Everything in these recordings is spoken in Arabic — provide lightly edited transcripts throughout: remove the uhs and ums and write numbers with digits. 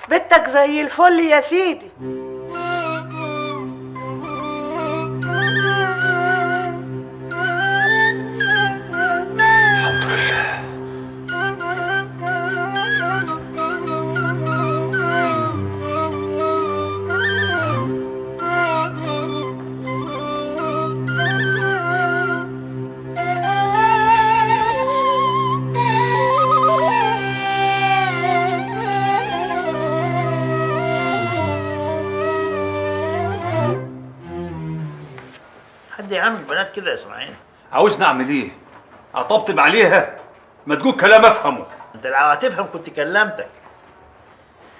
بنتك زي الفل يا سيدي. الحمد لله. حد يعمل بنات كده يا اسماعيل؟ عاوزني اعمل ايه؟ اطبطب عليها؟ ما تقول كلام افهمه. انت لو هتفهم كنت كلمتك.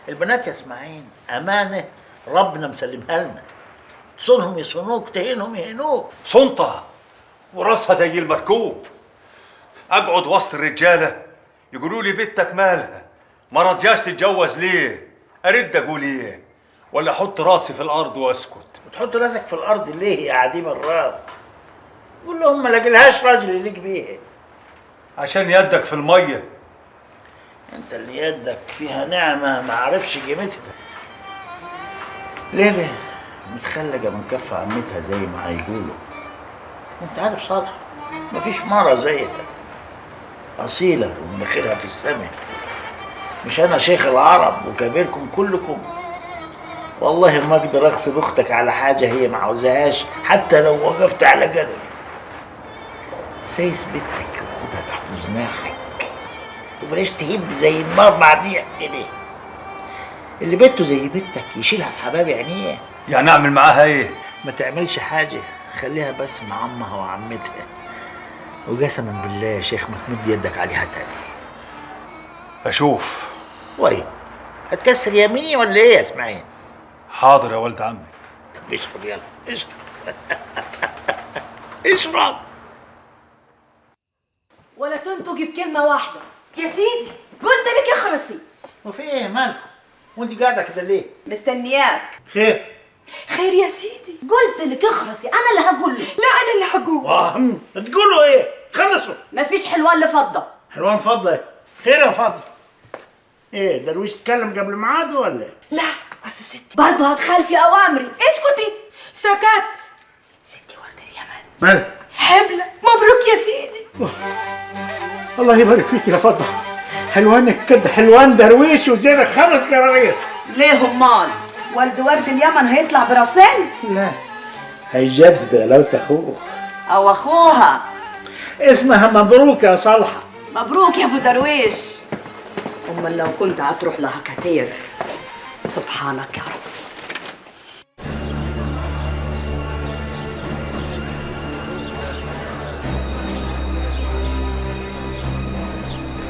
البنات يا اسماعيل امانه ربنا مسلمها لنا، تصونهم يصونوك، تهينهم يهينوك. صنطة وراسها زي المركوب. اقعد وسط الرجاله يقولوا لي بنتك مالها، ما رضياش تتجوز ليه؟ ارد اقول ايه؟ ولا احط راسي في الارض واسكت؟ وتحط راسك في الارض ليه يا عديم الراس؟ قول لهم ما لاقيلهاش راجل يليق بيها. عشان يدك في الميه. انت اللي يدك فيها نعمه ما عرفش قيمتها. ليه متخلقه من كف عمتها زي ما هيقولوا. وانت عارف صالح مفيش مره زيها، اصيله ومناخيرها في السماء. مش انا شيخ العرب وكبيركم كلكم؟ والله ما اقدر اغصب اختك على حاجه هي ما عاوزاهاش حتى لو وقفت على قدمي. سايس بنتك وخدها تحت جناحك وبلاش تهب زي النار مع الريح كده. اللي بنته زي بنتك يشيلها في حباب عينيه. يعني اعمل معاها ايه؟ ما تعملش حاجه، خليها بس مع عمها وعمتها. وقسما بالله يا شيخ ما تمد يدك عليها تاني. اشوف. وي هتكسر يميني ولا ايه يا اسماعيل؟ حاضر يا ولد عمي. طب اشرب يلا اشرب. اشرب. ولا تنتجي بكلمه واحده يا سيدي. قلت لك اخرسي. وفي ايه مالكم؟ وانت قاعده كده ليه؟ مستنياك. خير. خير يا سيدي. قلت لك اخرسي، انا اللي هقول له. لا انا اللي هقول. تقولوا ايه؟ خلصوا. مفيش حلوان لفضه. حلوان فضه. خير يا فضه. ايه درويش تتكلم قبل ميعاده ولا ايه؟ لا بس ستي برضه هتخالفي اوامري، اسكتي. سكت. ستي ورده اليمن مالك؟ حبلة. مبروك يا سيدي. الله يبارك فيك يا فضه. حلوانك كده حلوان درويش وزيادة 5 جراريط. ليه امال؟ والد ورد اليمن هيطلع براسين؟ لا هيجدد غلاوة اخوه او اخوها. اسمها مبروك يا صالحة. مبروك يا ابو درويش. امال لو كنت هتروح لها كتير. سبحانك يا رب.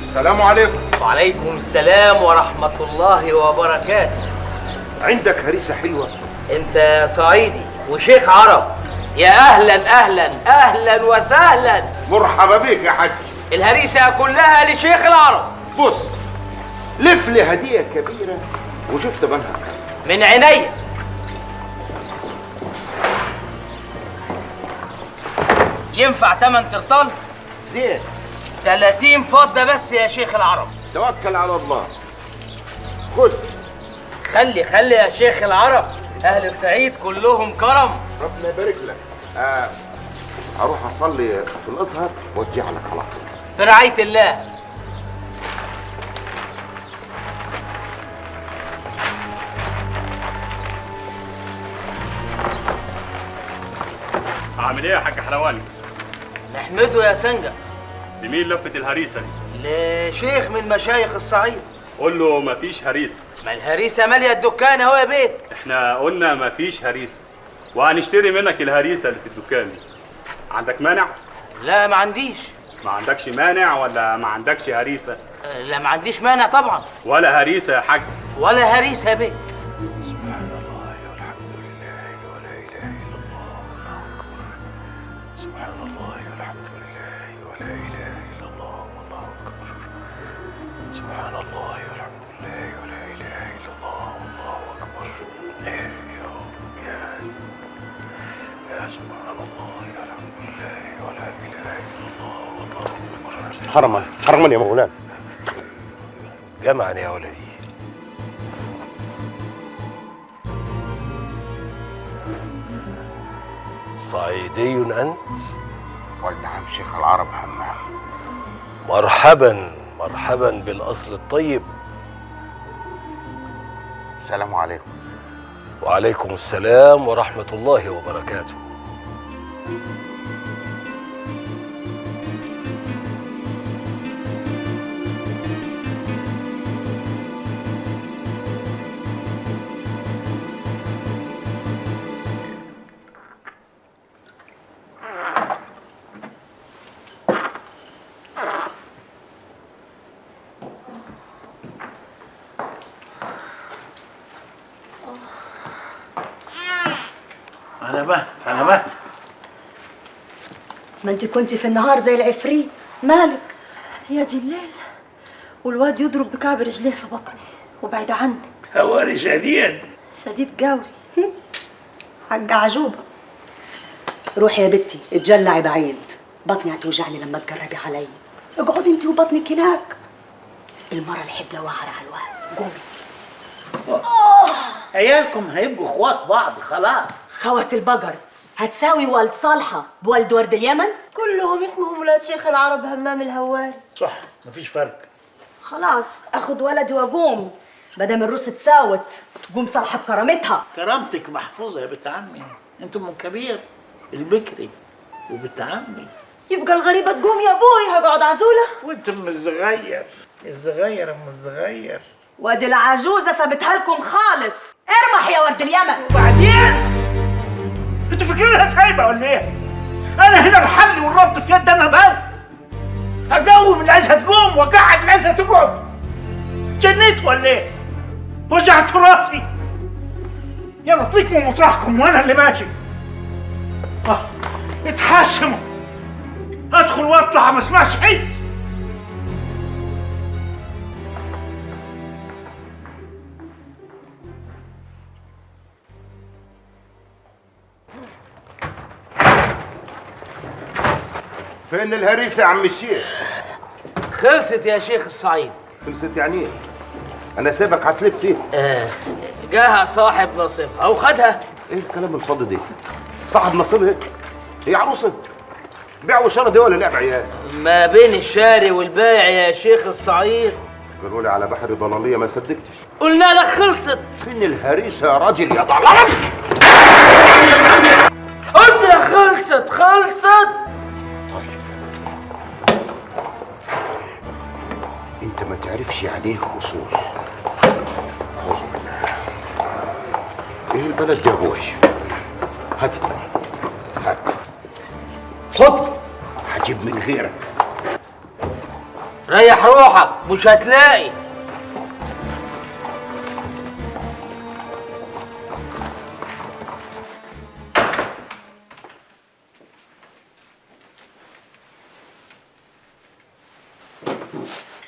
السلام عليكم. وعليكم السلام ورحمة الله وبركاته. عندك هريسة حلوة؟ انت صعيدي وشيخ عرب. يا اهلا اهلا اهلا وسهلا. مرحبا بك يا حاج. الهريسة كلها لشيخ العرب. بص لف لي هدية كبيرة وشفت منها من عينيا. ينفع 8 ترطال؟ زين. 30 فضة بس يا شيخ العرب. توكل على الله. خد. خلي يا شيخ العرب، اهل الصعيد كلهم كرم. ربنا يبارك لك. اروح اصلي في الازهر وارجع لك على طول. برعاية الله. عامل ايه يا حاج حلواني؟ نحمده يا سنجة. لمين لفة الهريسة دي؟ لشيخ من مشايخ الصعيد. قول له مفيش هريسة. ما الهريسة مالية الدكان اهو يا بيت. احنا قلنا مفيش هريسة وهنشتري منك الهريسة اللي في الدكان دي. عندك مانع؟ لا ما عنديش. ما عندكش مانع ولا ما عندكش هريسة؟ لا ما عنديش مانع طبعا. ولا هريسة يا حاج؟ ولا هريسة يا بيت. سبحان الله والحمد لله ولا اله الا الله والله اكبر. سبحان الله والحمد لله ولا اله الا الله والله اكبر. سبحان الله والحمد لله ولا اله الا الله والله اكبر. ايه يا سبحان الله والحمد لله ولا اله الا الله والله اكبر. حرما حرما يا مولانا. جمعا يا ولدي. صعيدي أنت؟ ولد عم شيخ العرب همام. مرحبا مرحبا بالأصل الطيب. السلام عليكم. وعليكم السلام ورحمة الله وبركاته. على مهل. ما انت كنتي في النهار زي العفريت، مالك؟ يا دي الليل، والواد يضرب بكعب رجليه في بطني وبعيد عنك. هواري شديد. شديد قوي. حاجة عجوبة. روحي يا بنتي اتجلعي بعيد، بطني هتوجعني لما تقربي علي. اقعدي انت وبطنك هناك. المرة الحبلة وعرة على الواد، قومي. عيالكم هيبقوا اخوات بعض خلاص. خوات البقر هتساوي والد صالحة بوالد ورد اليمن؟ كلهم اسمهم ولاد شيخ العرب همام الهواري. صح، مفيش فرق. خلاص اخد ولدي واقوم، مادام الروس تساوت تقوم صالحة بكرامتها. كرامتك محفوظة يا بنت عمي، انتم من كبير البكري وبنت عمي. يبقى الغريبة تقوم يا ابوي، هقعد عزولة. وانت من الصغير من الصغير. وادي العجوزة سابتها لكم خالص، ارمح يا ورد اليمن. وبعدين انتوا فاكرينها سايبه ولا ايه؟ انا هنا الحل والربط في يد انا بس. اقوم اللي عايزها تقوم واقعد اللي عايزها تقعد. جنيت ولا ايه؟ وجعت راسي. يلا اطلقوا من مطرحكم وانا اللي ماشي. اتحشموا. ادخل واطلع ما اسمعش حس. فين الهريسه يا عم الشيخ؟ خلصت يا شيخ الصعيد. خلصت يعني ايه؟ انا سيبك هتلف فيها. جاها صاحب نصيبها وخدها. ايه الكلام الفاضي ده؟ صاحب نصيبها؟ هي عروسه؟ بيع وشرى دي ولا لعب عيال؟ ما بين الشاري والبايع يا شيخ الصعيد. قالوا لي على بحر ضلاليه ما صدقتش. قلنا لك خلصت. فين الهريسه يا راجل يا ضلال؟ قلت لك خلصت. انت ما تعرفش يعني ايه اصول. اعوذ بالله. ايه البلد دي يا ابوي؟ هات الدواء. هات. خد. هجيب من غيرك. ريح روحك مش هتلاقي.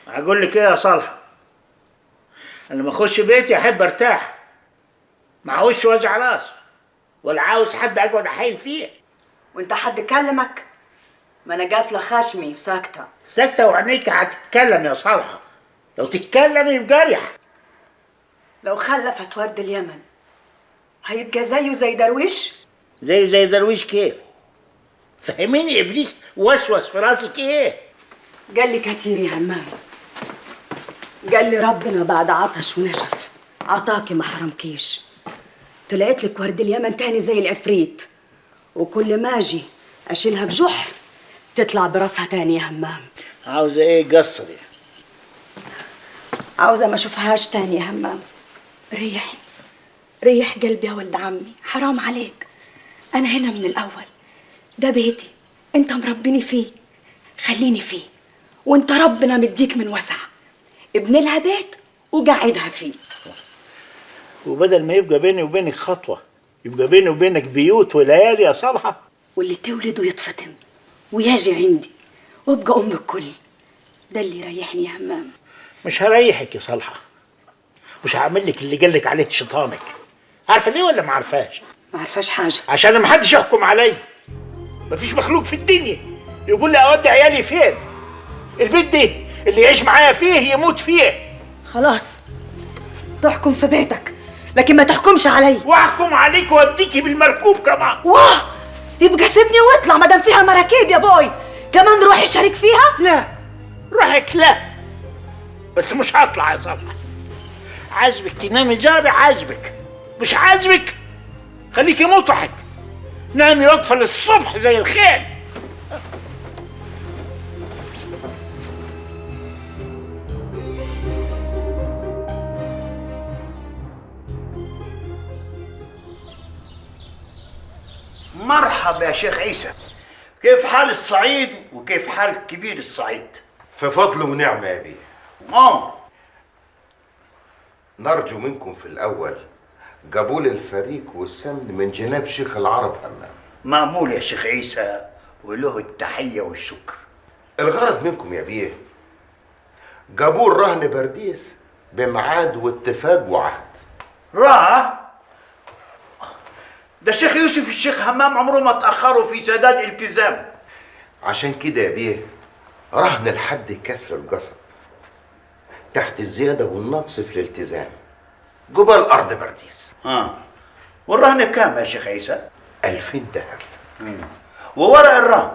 هقول لك ايه يا صالحه؟ انا لما اخش بيتي احب ارتاح. معهوش وجع راس ولا عاوز حد اقعد احايل فيه. وانت حد كلمك؟ ما انا قافله خشمي وساكته. ساكته وعينيك هتتكلم يا صالحه. لو تتكلمي بجرح. لو خلفت ورد اليمن هيبقى زيه زي درويش؟ زي درويش كيف؟ فهميني ابليس وسوس في راسك ايه؟ قال لي كتير يا همام. قال لي ربنا بعد عطش ونشف عطاكي ما حرمكيش. طلعت لك ورد اليمن تاني زي العفريت، وكل ما اجي اشيلها بجحر تطلع براسها تاني يا همام. عاوزه ايه قصري؟ عاوزه ما اشوفهاش تاني يا همام. ريح قلبي يا ولد عمي، حرام عليك. انا هنا من الاول، ده بيتي انت مربيني فيه، خليني فيه، وانت ربنا مديك من وسع. ابني لها بيت وقعدها فيه. وبدل ما يبقى بيني وبينك خطوه يبقى بيني وبينك بيوت وليالي يا صالحه. واللي تولده يتفطم ويجي عندي وابقى ام الكل. ده اللي يريحني يا همام. مش هريحك يا صالحه، مش هعمل لك اللي قال لك عليه شيطانك. عارفه ليه ولا ما عارفاش؟ ما عارفاش حاجه. عشان ما حدش يحكم عليا. مفيش مخلوق في الدنيا يقول لي اودي عيالي فين. البيت ده اللي يعيش معايا فيه يموت فيه. خلاص تحكم في بيتك لكن ما تحكمش علي. واحكم عليك واديكي بالمركوب كمان. واه يبقى سيبني واطلع مادام فيها مراكيب يا بوي. كمان روحي شارك فيها؟ لا روحك لا، بس مش هطلع يا صالحة. عاجبك تنامي جاري عاجبك، مش عاجبك خليكي مطرحك، نامي واقفة للصبح زي الخيل. مرحبا يا شيخ عيسى، كيف حال الصعيد وكيف حال كبير الصعيد؟ في فضل ونعمة يا بيه. ماما نرجو منكم في الأول قبول الفريق والسمن من جناب شيخ العرب همام. مأمول يا شيخ عيسى، وله التحية والشكر. الغرض منكم يا بيه قبول رهن برديس بميعاد واتفاق وعهد. ده الشيخ يوسف الشيخ همام عمره ما تأخروا في سداد التزام. عشان كده يا بيه رهن لحد كسر القصب تحت الزيادة والنقص في الالتزام جبال أرض برديس. والرهن كام يا شيخ عيسى؟ 2000 ذهب. وورق الرهن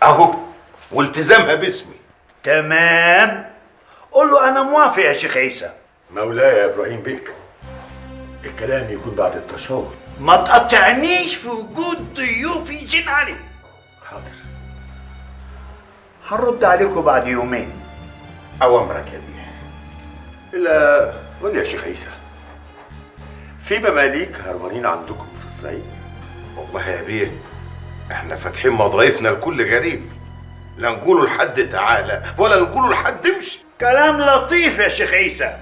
أهو والتزامها باسمي. تمام، قول له أنا موافق يا شيخ عيسى. مولاي يا إبراهيم بيك، الكلام يكون بعد التشاور. ما تقطعنيش في وجود ضيوفي جن علي. حاضر. هنرد عليكم بعد يومين. أوامرك يا بيه. إلا قول لي يا شيخ عيسى، في مماليك هربانين عندكم في الصعيد؟ والله يا بيه احنا فاتحين مضايفنا لكل غريب، لا نقولوا لحد تعالى ولا نقولوا لحد امشي. كلام لطيف يا شيخ عيسى.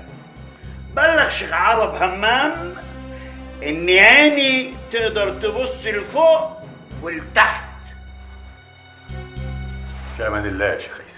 بلغ شيخ عرب همام ان عيني تقدر تبص لفوق ولتحت. في امان الله يا شيخ عيسى.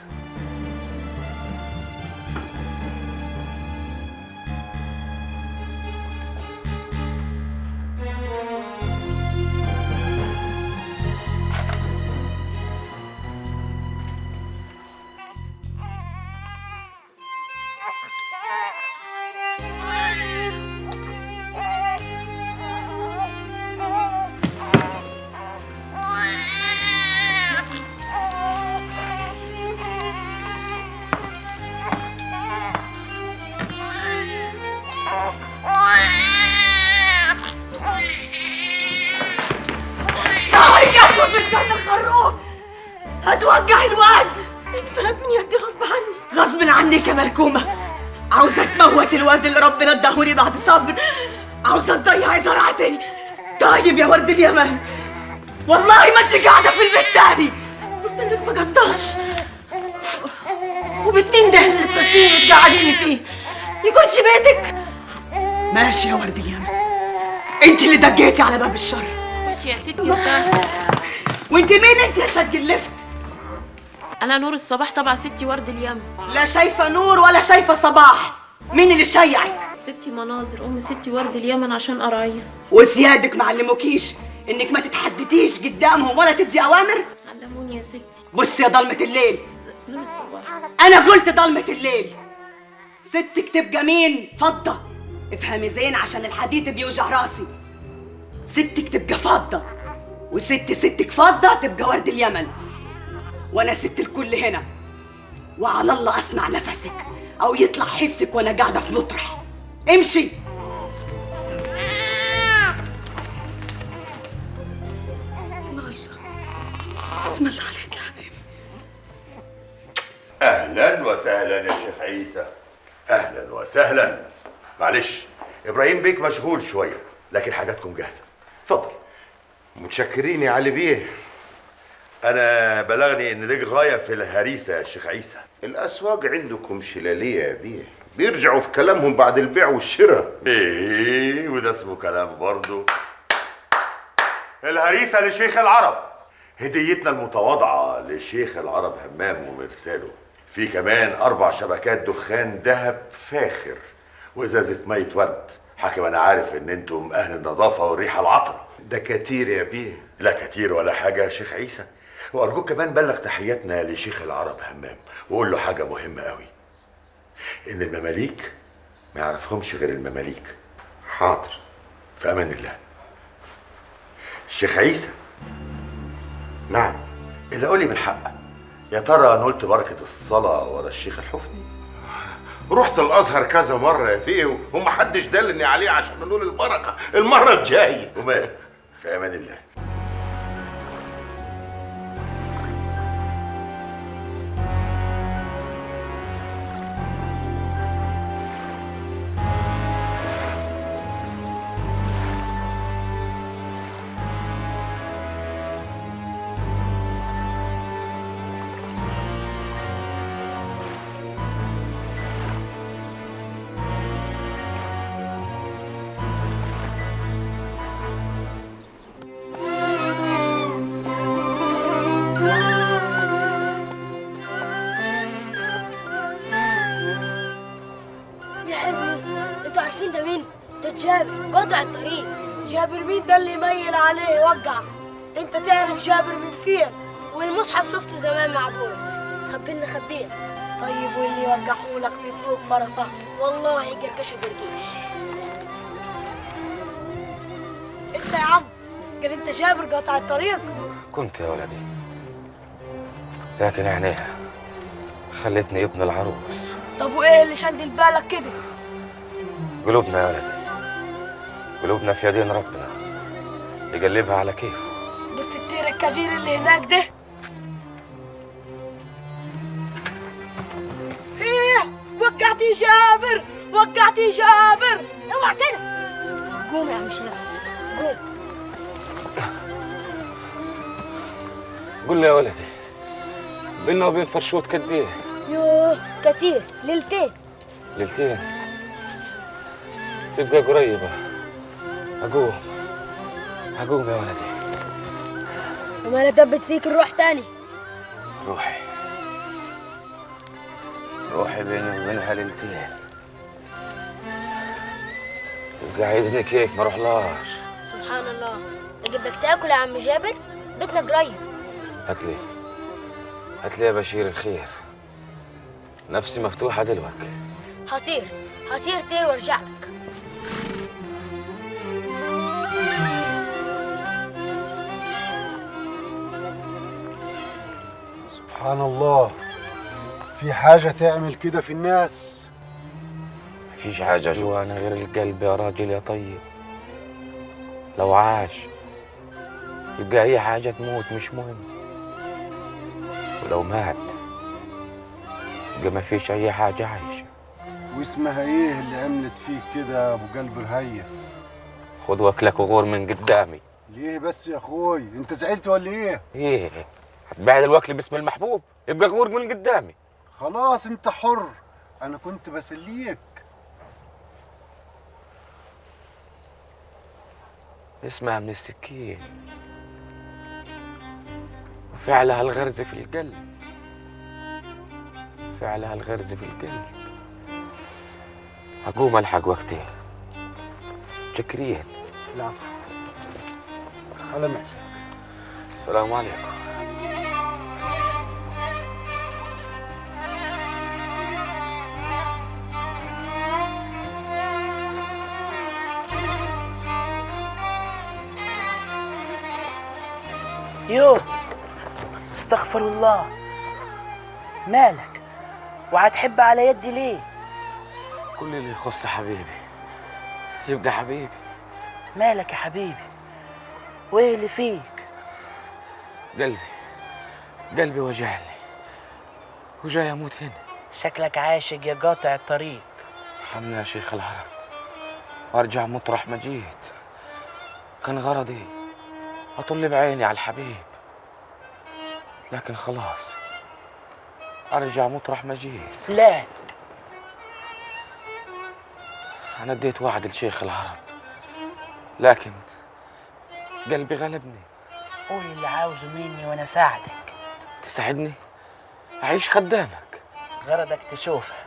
هتوجع الواد. انفلت من يدي غصب عني. غصب عنك يا ملكومة. عاوزة تموت الواد اللي ربنا اداهولي بعد صبر. عاوزة تضيعي زرعتي. طيب يا ورد اليمن، والله ما انت قاعدة في البيت تاني. قلت لك ما قصداش. وبالتين ده اللي تمشيني وتقعديني فيه يكونش بيتك. ماشي يا ورد اليمن، انت اللي دقيتي على باب الشر. ماشي يا ستي ارتاحي. وانت مين انت يا شد اللفت؟ انا نور الصباح تبع ستي ورد اليمن. لا شايفه نور ولا شايفه صباح. مين اللي شيعك؟ ستي مناظر ام ستي ورد اليمن عشان اراعيها. وسيادك ما علموكيش انك ما تتحدثيش قدامهم ولا تدي اوامر؟ علموني يا ستي. بص يا ضلمه الليل، نور الصباح. انا قلت ضلمه الليل. ستك تبقى مين؟ فضه. افهمي زين عشان الحديد بيوجع راسي. ستك تبقى فضه، ستك فضه تبقى ورد اليمن. وانا ست الكل هنا، وعلى الله اسمع نفسك او يطلع حسك وانا قاعده في مطرح. امشي. بسم الله عليك يا حبيبي. اهلا وسهلا يا شيخ عيسى، اهلا وسهلا. معلش ابراهيم بيك مشغول شويه، لكن حاجاتكم جاهزه. اتفضل. متشكرين يا علي بيه. انا بلغني ان ليك غايه في الهريسه يا شيخ عيسى. الاسواق عندكم شلاليه يا بيه، بيرجعوا في كلامهم بعد البيع والشراء. ايه وده اسمه كلام برضه. الهريسه لشيخ العرب، هديتنا المتواضعه لشيخ العرب همام ومرساله. في كمان 4 شبكات دخان ذهب فاخر وازازه ميه ورد. حاكم انا عارف ان انتم اهل النظافه والريحه العطره. ده كتير يا بيه. لا كتير ولا حاجه يا شيخ عيسى. وارجوك كمان بلغ تحياتنا لشيخ العرب همام وقول له حاجه مهمه قوي، ان المماليك ما يعرفهمش غير المماليك. حاضر. في امان الله. الشيخ عيسى، نعم. اللي قولي بالحق، يا ترى نلت بركة الصلاة ورا الشيخ الحفني؟ رحت الازهر كذا مره يا بيه ومحدش دلني عليه عشان نقول البركه المره الجايه. ومال، في امان الله. يا حبيبي انتوا عارفين ده مين؟ ده جابر قاطع الطريق. جابر مين ده اللي يميل عليه يوقع؟ انت تعرف جابر من فين؟ والمصحف شفته زمان مع ابوي. خبينا خبيه. طيب واللي يوقعهولك من فوق فرسه؟ والله قرقشه قرقيش. انت يا عم قال انت جابر قاطع الطريق؟ كنت يا ولدي، لكن عينيها خلتني ابن العروس. طب وايه اللي شندل بالك كده؟ قلوبنا يا ولدي، قلوبنا في يدين ربنا يقلبها على كيفه. بص التير الكبير اللي هناك ده. ايه وقعتي جابر، وقعتي جابر. اوعى كده. قوم يا عم شنب قوم. قول لي يا ولدي، بيننا وبين فرشوت قد ايه؟ يوه كتير، ليلتين. ليلتين؟ تبقى قريبة. أقوم يا ولدي. وما انا دبت فيك الروح تاني. روحي بيني وبينها ليلتين. تبقى عايزني كيف ما اروحلاش. سبحان الله. اجيب لك تاكل يا عم جابر؟ بيتنا قريب. هات لي يا بشير الخير، نفسي مفتوحة دلوقتي. هطير طير وارجع لك. سبحان الله، في حاجة تعمل كده في الناس؟ مفيش حاجة جوانا غير القلب يا راجل يا طيب. لو عاش يبقى أي حاجة تموت مش مهم، ولو مات يبقى مفيش أي حاجة عايشة. واسمها ايه اللي عملت فيك كده يا ابو قلب رهيف؟ خد واكلك وغور من قدامي. ليه بس يا اخوي؟ انت زعلت ولا ايه؟ ايه؟ هتبعد الوكل باسم المحبوب؟ يبقى غور من قدامي. خلاص انت حر، انا كنت بسليك. اسمها من السكين وفعلها الغرز في القلب، فعلها الغرز في القلب. هقوم الحق وقتي. شكرين. العفو. على مهلك. السلام عليكم. يو استغفر الله، مالك وهتحب على يدي ليه؟ كل اللي يخص حبيبي يبقى حبيبي. مالك يا حبيبي؟ وايه اللي فيك؟ قلبي وجعني وجاي اموت هنا. شكلك عاشق يا قاطع الطريق. ارحمني يا شيخ العرب وارجع مطرح ما جيت. كان غرضي اطل بعيني على الحبيب، لكن خلاص ارجع مطرح ما جيت. لا، انا اديت وعد لشيخ العرب، لكن قلبي غلبني. قول اللي عاوزه مني وانا ساعدك. تساعدني؟ اعيش خدامك. غرضك تشوفها.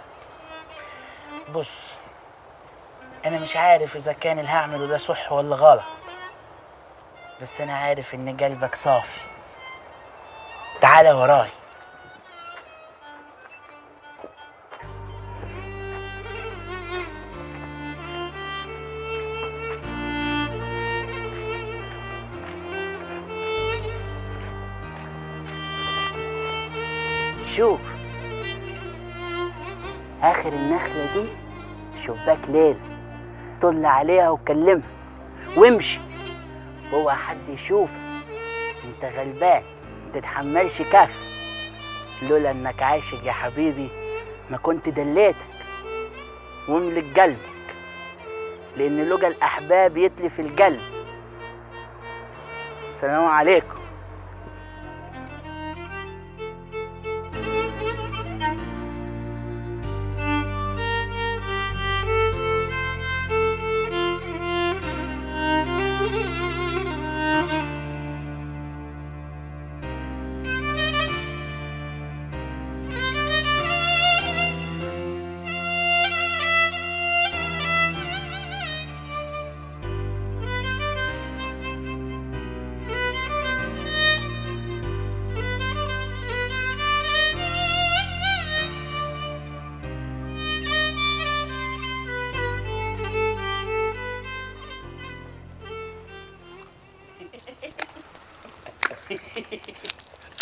بص، انا مش عارف اذا كان اللي هعمله ده صح ولا غلط، بس انا عارف ان قلبك صافي. تعالى وراي. شوف اخر النخله دي شباك ليل، طل عليها وكلمها وامشي، اوعى حد يشوفك، انت غلبان متتحملش كف. لولا انك عاشق يا حبيبي ما كنت دليتك واملك قلبك، لان لقى الاحباب يتلف القلب. السلام عليكم.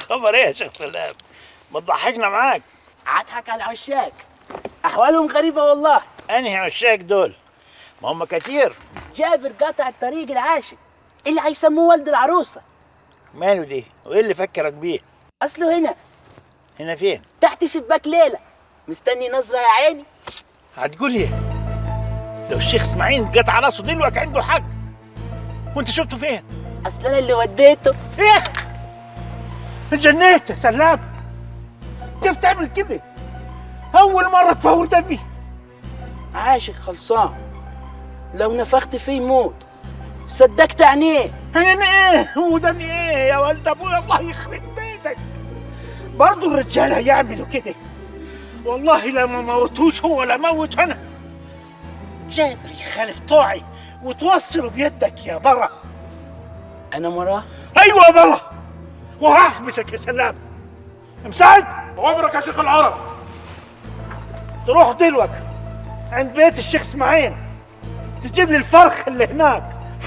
خبر ايه يا شيخ سلام؟ ما تضحكنا معاك. اضحك على العشاق، احوالهم غريبه والله. انهي عشاق دول؟ ما هم كتير. جابر قاطع الطريق العاشق اللي هيسموه ولد العروسه. ماله دي؟ وايه اللي فكرك بيه؟ اصله هنا. هنا فين؟ تحت شباك ليلى، مستني نظره يا عيني. هتقول ايه؟ لو الشيخ اسماعيل قطع راسه دلوقتي عنده حق، وانت شفته فين؟ اصل انا اللي وديته. ايه؟ اتجنيت يا سلام؟ كيف تعمل كده؟ اول مره تفور دمي. عاشق خلصان، لو نفخت فيه يموت. صدقت عينيه. عيني ايه؟ هو دمي ايه يا ولد ابويا؟ الله يخرب بيتك. برضه الرجاله يعملوا كده. والله لا ما موتوش هو ولا موت انا. جابر يخالف طوعي وتوصله بيدك يا برا. انا مراه؟ ايوه برا، وهحبسك يا سلام. مساعد عمرك يا شيخ العرب. تروح دلوقتي عند بيت الشيخ اسماعيل، تجيب لي الفرخ اللي هناك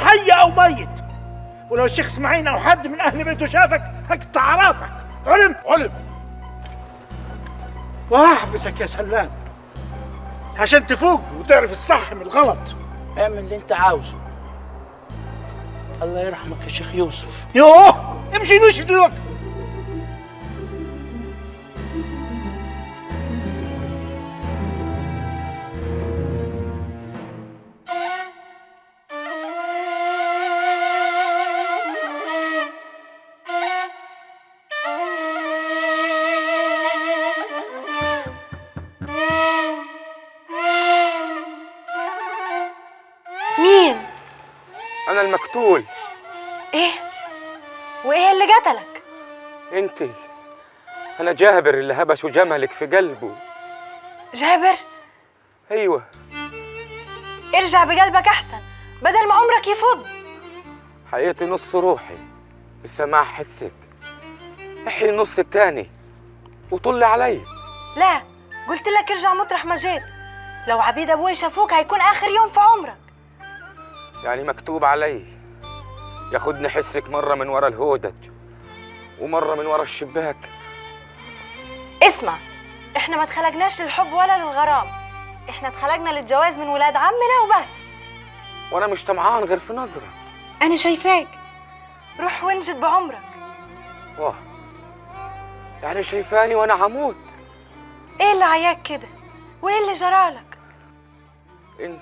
حي او ميت، ولو الشيخ اسماعيل او حد من اهل بيته شافك هقطع راسك. علم؟ علم. وهحبسك يا سلام عشان تفوق وتعرف الصح من الغلط. اعمل اللي انت عاوزه. الله يرحمك يا شيخ يوسف. يوه امشي نوش دلوقتي. مين؟ أنا المقتول. ايه؟ وايه اللي قتلك؟ انتي. أنا جابر اللي هبشوا جملك في قلبه. جابر؟ أيوه. ارجع بقلبك أحسن بدل ما عمرك يفض. حقيقتي نص روحي بسماع حسك. احيي النص التاني وطلي علي. لا، قلت لك ارجع مطرح ما جيت. لو عبيد ابوي شافوك هيكون آخر يوم في عمرك. يعني مكتوب علي ياخدني حسك مرة من ورا الهودج ومرة من ورا الشباك. اسمع، احنا ما اتخلقناش للحب ولا للغرام، احنا اتخلقنا للجواز من ولاد عمنا وبس. وانا مش طمعان غير في نظرة. انا شايفاك، روح وانجد بعمرك. واه، يعني شايفاني وانا هموت؟ ايه اللي عياك كده؟ وايه اللي جرالك؟ انت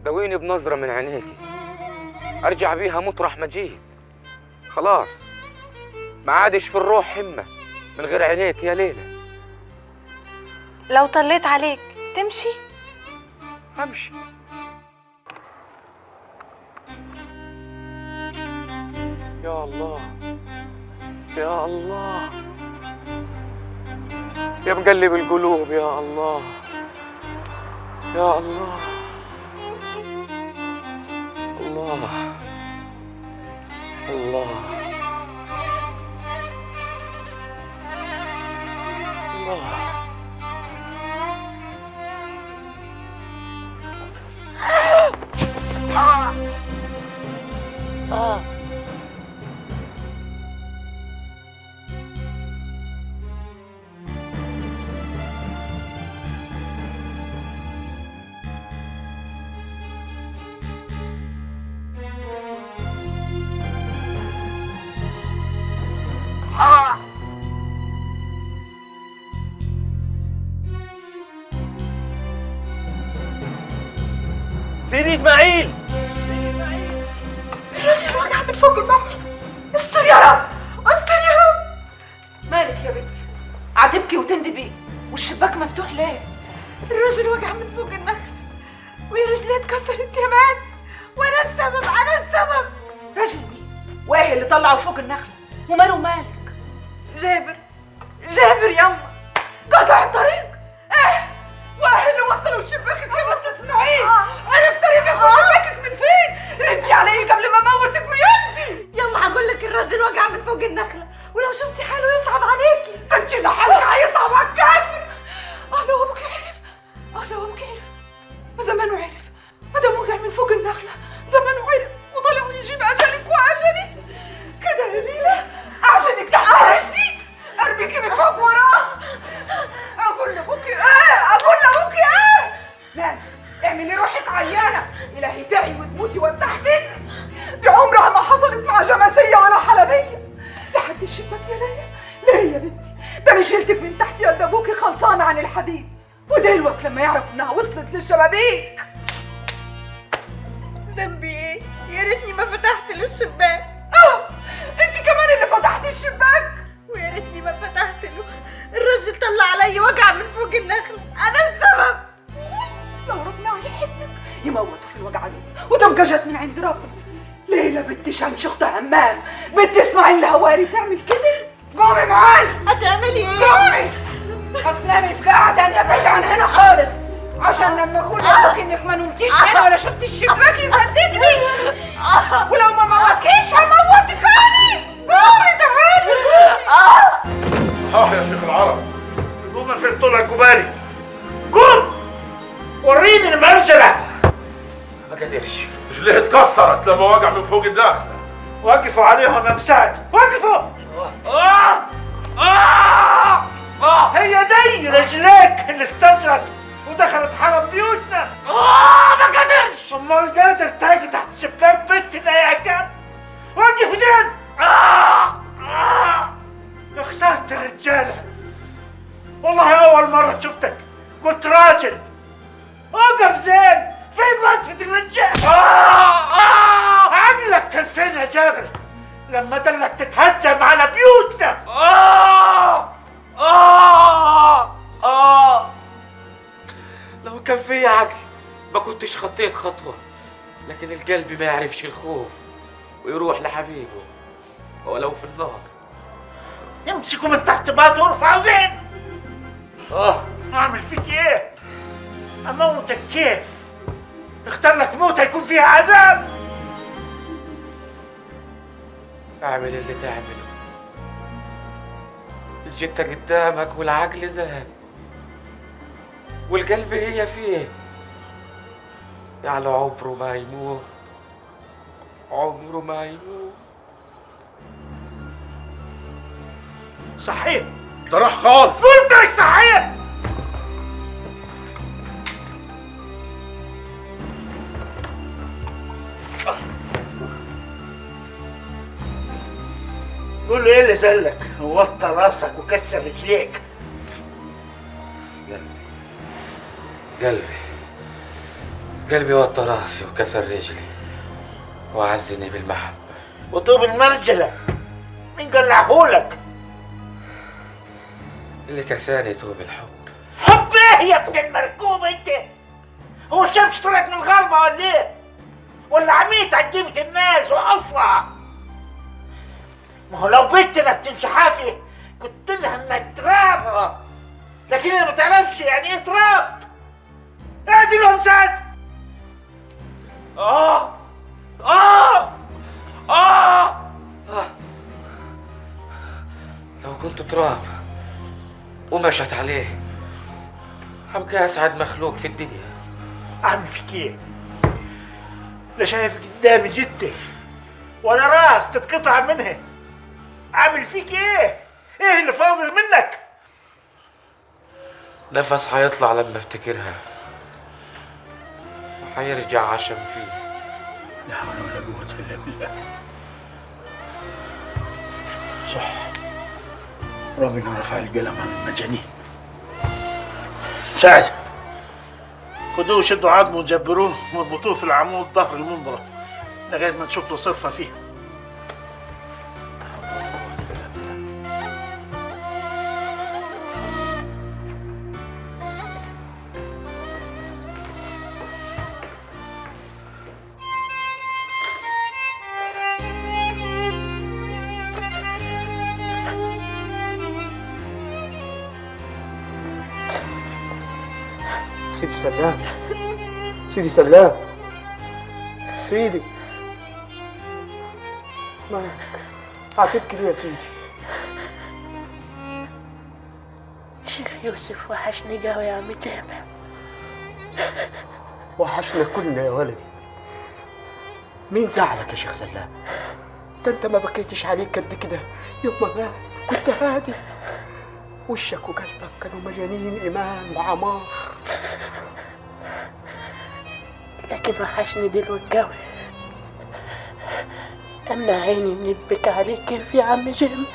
دويني بنظرة من عينيكي ارجع بيها مطرح ما جيت. خلاص ما عادش في الروح همة من غير عينيك يا ليلى. لو طليت عليك تمشي؟ همشي. يا الله يا الله يا مقلب القلوب، يا الله يا الله الله الله الله. سيدي اسماعيل. الراجل وقع من فوق النخل. استر يا رب، استر يا رب. مالك يا بنتي؟ عتبكي وتندبي والشباك مفتوح ليه؟ الراجل وقع من فوق النخل ورجليه اتكسرت كمان، وانا السبب، انا السبب. راجل مين؟ وايه اللي طلعه فوق النخله؟ وماله مالك؟ جابر، جابر يما قطع الطريق. ايه وايه اللي وصله لشباكك يا بنت اسماعيل؟ عرف طريقك وشباكك من فين؟ ردي علي قبل ما اموتك بيدي. يلا هقول لك الراجل وقع من فوق النخله، ولو شفتي حاله يصعب عليكي. انت اللي حالك هيصعب على الكافر. لو ابوك عرف، لو ابوك عرف، ما زمانه عرف. ما دام وقع من فوق النخله زمانه عرف وطلع يجيب اجلك واجلي. كده يا ليلى عشانك تحت رجلي ارميكي من فوق وراه. اقول لابوكي ايه؟ اقول لابوكي ايه؟ نام اعملي روحك عيانه، الهي تعي وتموتي وتحملي. دي عمرها ما حصلت مع جماسيه ولا حلبيه. لحد الشباك يا ليلى. ليه يا بنتي؟ ده انا شلتك من تحت يد ابوكي خلصانه عن الحديد، ودلوقتي لما يعرف انها وصلت للشبابيك. ذنبي ايه؟ يا ريتني ما فتحت له الشباك. انت كمان اللي فتحتي الشباك. ويا ريتني ما فتحت له، الراجل طلع علي وجع من فوق النخله، انا السبب. لو ربنا يحبك يموته في الوجعه دي وتبقى جت من عند ربنا. ليلى بنت شمس اخت همام، بنت اسماعيل الهواري تعمل كده؟ قومي معاي. هتعملي ايه؟ قومي هتنامي في قاعه تانيه بعيد عن هنا خالص، عشان لما اقول لابوك انك ما نمتيش هنا ولا شفتي الشباك يصدقني. ولو ما موتكيش هموتك انا. قومي تعالي. يا شيخ العرب، قوم في طلع كباري. قوم وريني المرجله. ما قدرش، رجليه اتكسرت لما وقع من فوق النخله. وقفوا عليهم يا مساعد، وقفوا. هي دي رجليك اللي استجرت ودخلت حرم بيوتنا. ما قدرش. امال قادر تاجي تحت شباك بنتنا يا كلب؟ وقف زين. يا خسرت الرجاله، والله اول مره شفتك قلت راجل. وقف زين. فين وقفة الرجال؟ عقلك كان فين يا جابر لما دلك تتهجم على بيوتنا؟ لو كان فيا عقل ما كنتش خطيت خطوة، لكن القلب ما يعرفش الخوف ويروح لحبيبه ولو في النار. امسكوا من تحت بات وارفعوا زين. اعمل فيك ايه؟ اموتك كيف؟ اختار لك موتة يكون فيها عذاب. اعمل اللي تعمله، الجتة قدامك والعقل ذهب والقلب هي فيه، يعني عمره ما يموت، عمره ما يموت. صحيح ده راح خالص. قلت لك صحيح. قول له ايه اللي زلك ووطى راسك وكسر رجليك؟ قلبي وطى راسي وكسر رجلي وعزني بالمحبة. وطوب المرجلة مين قلعهولك؟ اللي كساني طوب الحب. حب ايه يا ابن المركوب انت؟ هو الشمس طلعت من الغربة ولا ايه؟ ولا عميت عجبت الناس واصلع؟ ما هو لو بنتنا بتنشحافي كنت لها انك تراب، لكن انا ما تعرفش يعني ايه تراب. اعدي لهم سعد. لو كنت تراب ومشت عليه هبقى اسعد مخلوق في الدنيا. اعمل فيك ايه؟ لا شايف قدامي جدي ولا راس تتقطع منها. عامل فيك ايه؟ ايه اللي فاضل منك؟ نفس حيطلع لما افتكرها وحيرجع عشم فيه. لا حول ولا قوة الا بالله. صح، ربنا رفع القلم عن المجانين. سعد خدوه شدوا عظمه وجبروه واربطوه في العمود ظهر المنظرة لغاية ما نشوف له صرفة فيه. سيدي سلام، سيدي سلام، سيدي مالك؟ هتبكي ليه يا سيدي؟ شيخ يوسف وحشني قوي يا عم جامع. وحشنا كلنا يا ولدي. مين زعلك يا شيخ سلام؟ ده انت ما بكيتش عليك قد كده يوم ما مات، كنت هادي، وشك وقلبك كانوا مليانين ايمان وعمار. لكن وحشني دلوقتي قوي. امنع عيني من البكا عليك كيف يا عم جامع؟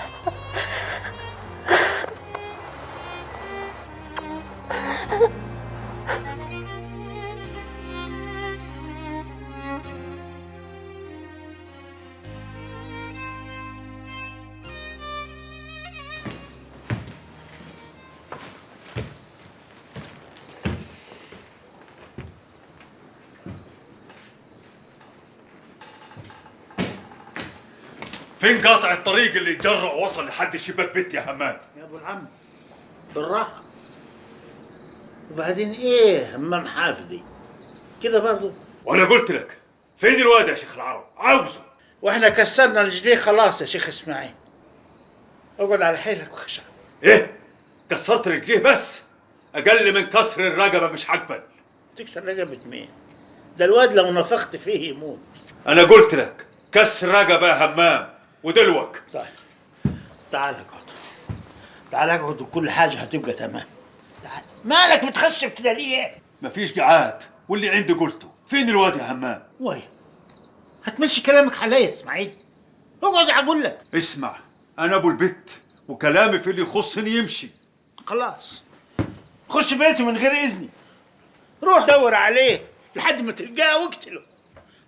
فين قاطع الطريق اللي اتجرأ ووصل لحد شباك بيتي يا همام؟ يا ابو العم بالراحة. وبعدين ايه همام حافظي كده برضه؟ وانا قلت لك فين الواد يا شيخ العرب؟ عاوزه. واحنا كسرنا رجليه خلاص يا شيخ اسماعيل. اقعد على حيلك وخشع. ايه؟ كسرت رجليه بس؟ اقل من كسر الرقبه مش هقبل. تكسر رقبة مين؟ ده الواد لو نفخت فيه يموت. انا قلت لك كسر رقبه يا همام ودلوك. طيب تعال اقعد، تعال اقعد وكل حاجه هتبقى تمام. تعال. مالك متخشب كده ليه؟ مفيش قعاد، واللي عندي قلته. فين الواد يا همام؟ وين؟ هتمشي كلامك عليا يا اسماعيل. اقعد اقول لك. اسمع، انا ابو البت وكلامي في اللي يخصني يمشي. خلاص خش بيتي من غير اذني. روح دور عليه لحد ما تلقاه واقتله.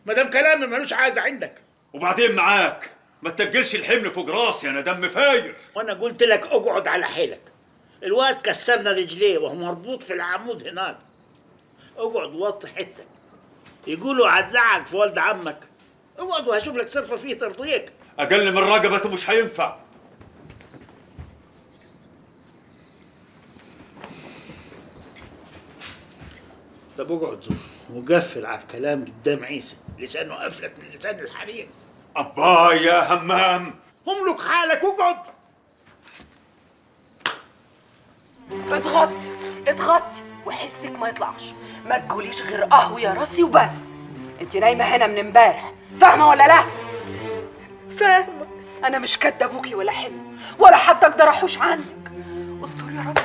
ما دام كلامي ملوش عازه عندك. وبعدين معاك ما تتقلش الحمل فوق راسي، انا دم فاير. وانا قلت لك اقعد على حيلك. الواد كسرنا رجليه وهو مربوط في العمود هناك. اقعد وطي حسك. يقولوا هتزعق في ولد عمك. اقعد وهشوف لك صرفه فيه ترضيك. اقل من رقبته مش هينفع. طب اقعد وقفل على الكلام قدام عيسى، لسانه قفلت من لسان الحرير. أبا يا همام املك حالك واقعد. اضغطي اضغطي وحسك ما يطلعش. ما تقوليش غير قهوة يا راسي وبس. انت نايمة هنا من امبارح، فاهمة ولا لا؟ فاهمة. انا مش كاتبة ابوكي ولا حلم ولا حتى اقدر احوش عنك. استر يا رب،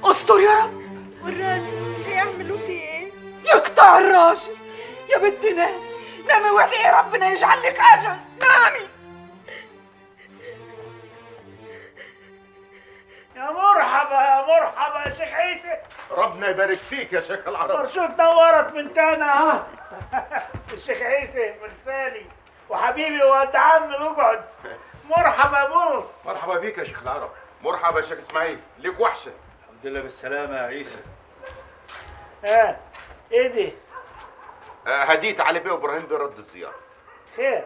استر يا رب. والراجل يعملوا فيه ايه؟ يقطع الراجل. يا بنت نامي نامي وادعي ربنا يجعل لك اجل. نامي. يا مرحبا يا مرحبا يا شيخ عيسى. ربنا يبارك فيك يا شيخ العرب. مرشوك نورت من تاني اهو. الشيخ عيسى مرسالي وحبيبي وقد عمي اقعد. مرحبا يا بولس. مرحبا بيك يا شيخ العرب. مرحبا يا شيخ اسماعيل، ليك وحشه. الحمد لله بالسلامه يا عيسى. ايه دي؟ هديت علي بيه وابراهيم برد الزياره. خير.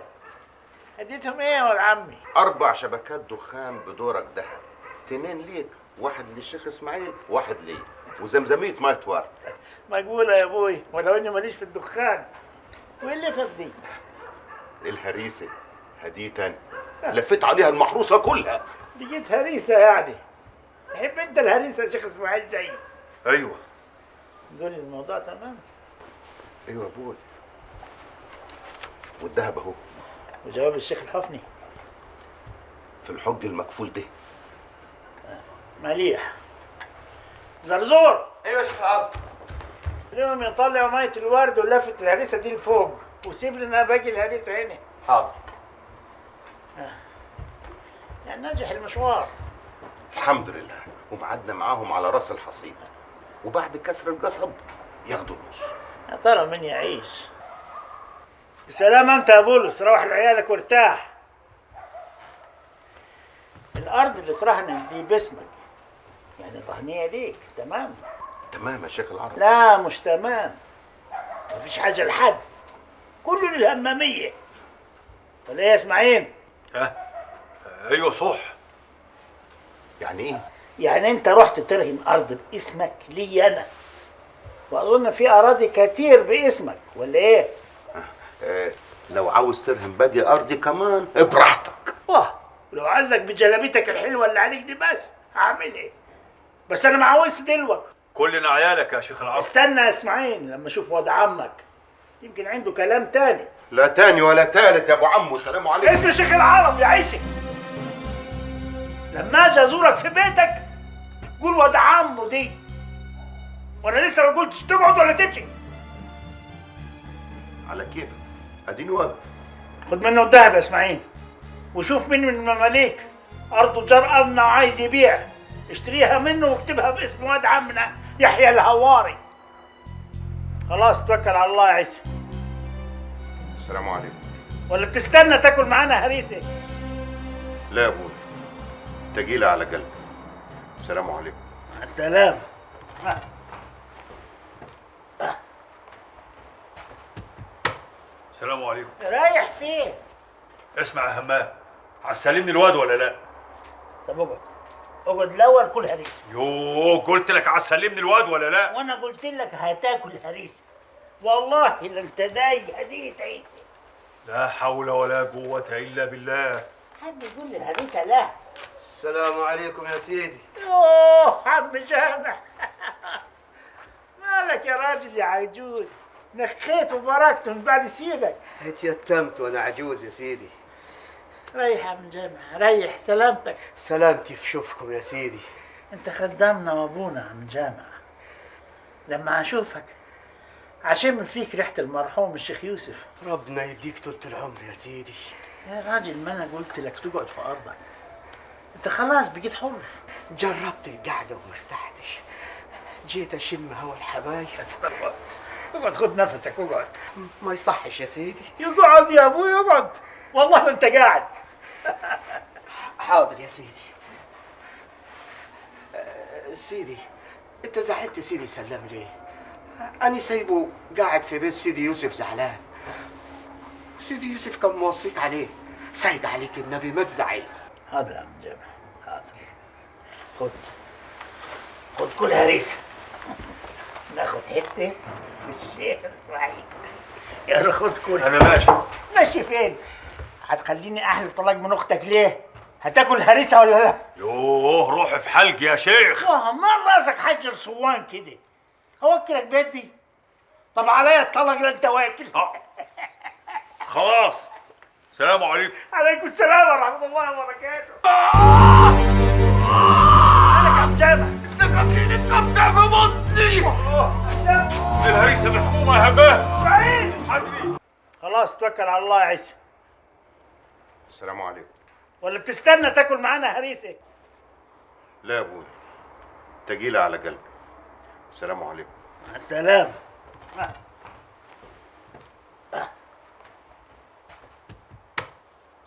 هديتهم ايه يا ولد عمي؟ 4 شبكات دخان بدورك ذهب. 2 ليك، 1 للشيخ اسماعيل، 1 لي، وزمزميه ميه ورد. مقبوله يا ابوي، ولو اني ماليش في الدخان. وايه اللي فات دي؟ الهريسه هديتني، لفيت عليها المحروسه كلها. لقيت هريسه يعني؟ تحب انت الهريسه يا شيخ اسماعيل زيي؟ ايوه. قول لي الموضوع تمام؟ ايوه يا ابوي. والذهب اهو. وجواب الشيخ الحفني؟ في الحج المكفول ده. مليح. زرزور. ايوه يا شيخ العرب. اليوم يطلع ميه الورد ولفت الهريسه دي لفوق وسيب لنا باقي الهريسه هنا. حاضر. يعني نجح المشوار. الحمد لله. ومعدنا معاهم على راس الحصيد، وبعد كسر القصب ياخدوا النص. يا ترى مين يعيش؟ بسلام انت يا بولس، روح لعيالك وارتاح. الارض اللي ترهن دي باسمك، يعني الرهنيه ليك. تمام؟ تمام يا شيخ العرب. لا مش تمام، مفيش حاجه لحد، كله للهماميه. ولا ايه يا اسماعيل؟ ايوه صح. يعني ايه؟ يعني انت رحت ترهن ارض باسمك لي انا، واظن في اراضي كتير باسمك، ولا ايه؟ لو عاوز ترهن بادي ارضي كمان براحتك. واه، ولو عايزك بجلابيتك الحلوه اللي عليك دي بس هعمل ايه؟ بس انا معوز دلوقتي. كلنا عيالك يا شيخ العرب. استنى يا اسماعيل لما اشوف واد عمك، يمكن عنده كلام تاني. لا تاني ولا تالت يا ابو عمو. سلام عليكم. اسم شيخ العرب يا عيسى. لما اجي ازورك في بيتك قول واد عمو دي، وانا لسه ما قلتش تقعد ولا تمشي. على كيفك، اديني واقف. خد منه الذهب يا اسماعيل، وشوف مين من المماليك ارضه جرأنا وعايز يبيع، اشتريها منه واكتبها باسم واد عمنا يحيى الهواري. خلاص توكل على الله يا عيسى. السلام عليكم. ولا بتستنى تاكل معانا هريسه؟ لا يا ابوي، تجيلة على قلبي. السلام عليكم. مع السلامة. السلام عليكم. رايح فين؟ اسمع يا همام، هتسلمني الواد ولا لا؟ طب اقعد، اقعد الاول كل هريسه. يوه قلت لك هتسلمني الواد ولا لا؟ وانا قلت لك هتاكل هريسه، والله لا انت داي هديه عيسى. لا حول ولا قوة إلا بالله. حد يقول لي الهريسه لا. السلام عليكم يا سيدي. يوه عم جامع. مالك يا راجل يا عجوز، نخيت وبركت من بعد سيدك. اتيتمت وانا عجوز يا سيدي. ريح يا عم جامع، ريح سلامتك. سلامتي في شوفكم يا سيدي. انت خدامنا وابونا يا عم جامع، لما اشوفك عشم فيك ريحه المرحوم الشيخ يوسف. ربنا يديك طولة العمر يا سيدي. يا راجل ما انا قلت لك تقعد في ارضك، انت خلاص بقيت حر. جربت القعده وما ارتحتش، جيت اشم هوا الحبايب. اقعد خد نفسك، اقعد. ما يصحش يا سيدي. يقعد يا ابوي اقعد، والله ما انت قاعد. حاضر يا سيدي. سيدي انت زعلت سيدي سلام ليه؟ أنا سايبه قاعد في بيت سيدي يوسف زعلان. سيدي يوسف كان موصيك عليه، سايد عليك النبي ما تزعل. حاضر يا عم جابر، حاضر. خد كل هريسه، ناخد حته من الشيخ اسماعيل. يلا خد كل. أنا ماشي. ماشي فين؟ هتخليني احلف طلاق من اختك ليه؟ هتاكل هريسه ولا لا؟ يوه روح في حلق يا شيخ. ما راسك حجر صوان كده، اوكلك بيدي. طب عليا الطلاق اللي انت واكل. خلاص، السلام عليكم. عليكم السلام ورحمه الله وبركاته. مالك يا عم جامع؟ السكاكين اتقطع في بطني. الهريسه مسمومه يا همام. بعيد. خلاص توكل على الله يا عيسى. السلام عليكم. ولا بتستنى تاكل معانا هريسه؟ لا يا ابوي، تجيلة على قلبي. السلام عليكم. مع السلامة.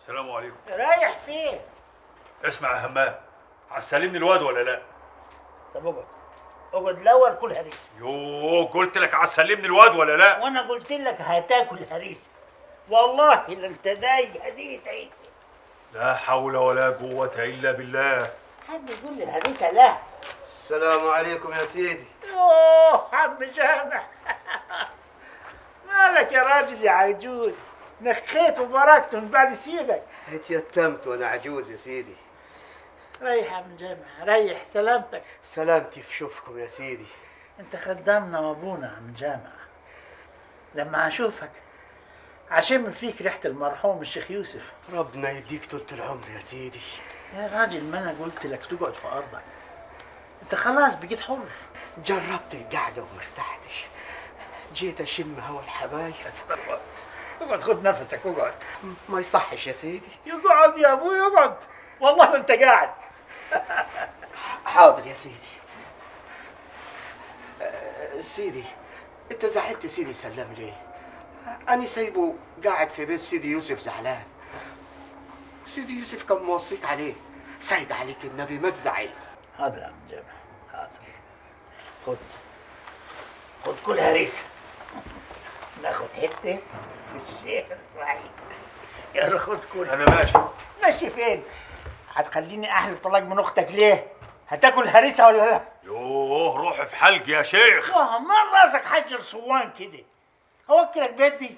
السلام عليكم. رايح فين؟ اسمع يا همام، هتسلمني الواد ولا لا؟ طب اقعد، اقعد الاول كل هريسه. يوه قلت لك هتسلمني الواد ولا لا؟ وانا قلت لك هتاكل هريسه، والله لا انت داي هديه عيسى. لا حول ولا قوة إلا بالله. حد يقول لي الهريسه لا. السلام عليكم يا سيدي. يوه عم جامع. مالك يا راجل يا عجوز، نخيت وبركت من بعد سيدك. اتيتمت وانا عجوز يا سيدي. ريح يا عم جامع، ريح سلامتك. سلامتي في شوفكم يا سيدي. انت خدامنا وابونا يا عم جامع، لما اشوفك عشم فيك ريحه المرحوم الشيخ يوسف. ربنا يديك طولة العمر يا سيدي. يا راجل ما انا قلت لك تقعد في ارضك، انت خلاص بقيت حر. جربت القعده وما ارتحتش، جيت اشم هوا الحبايب. اقعد خد نفسك، اقعد. ما يصحش يا سيدي. يقعد يا ابوي اقعد، والله ما انت قاعد. حاضر يا سيدي. سيدي انت زعلت سيدي سلام ليه؟ أنا سايبه قاعد في بيت سيدي يوسف زعلان. سيدي يوسف كان موصيك عليه، سيد عليك النبي ما تزعل. حاضر يا عم جابر، حاضر. خد كل هريسه، ناخد حته الشيخ اسماعيل. يلا خد كل. انا ماشي. ماشي فين؟ هتخليني احلف طلاق من اختك ليه؟ هتاكل هريسه ولا لا؟ يوه روح في حلق يا شيخ. مال راسك حجر صوان كده، اوكلك بيدي.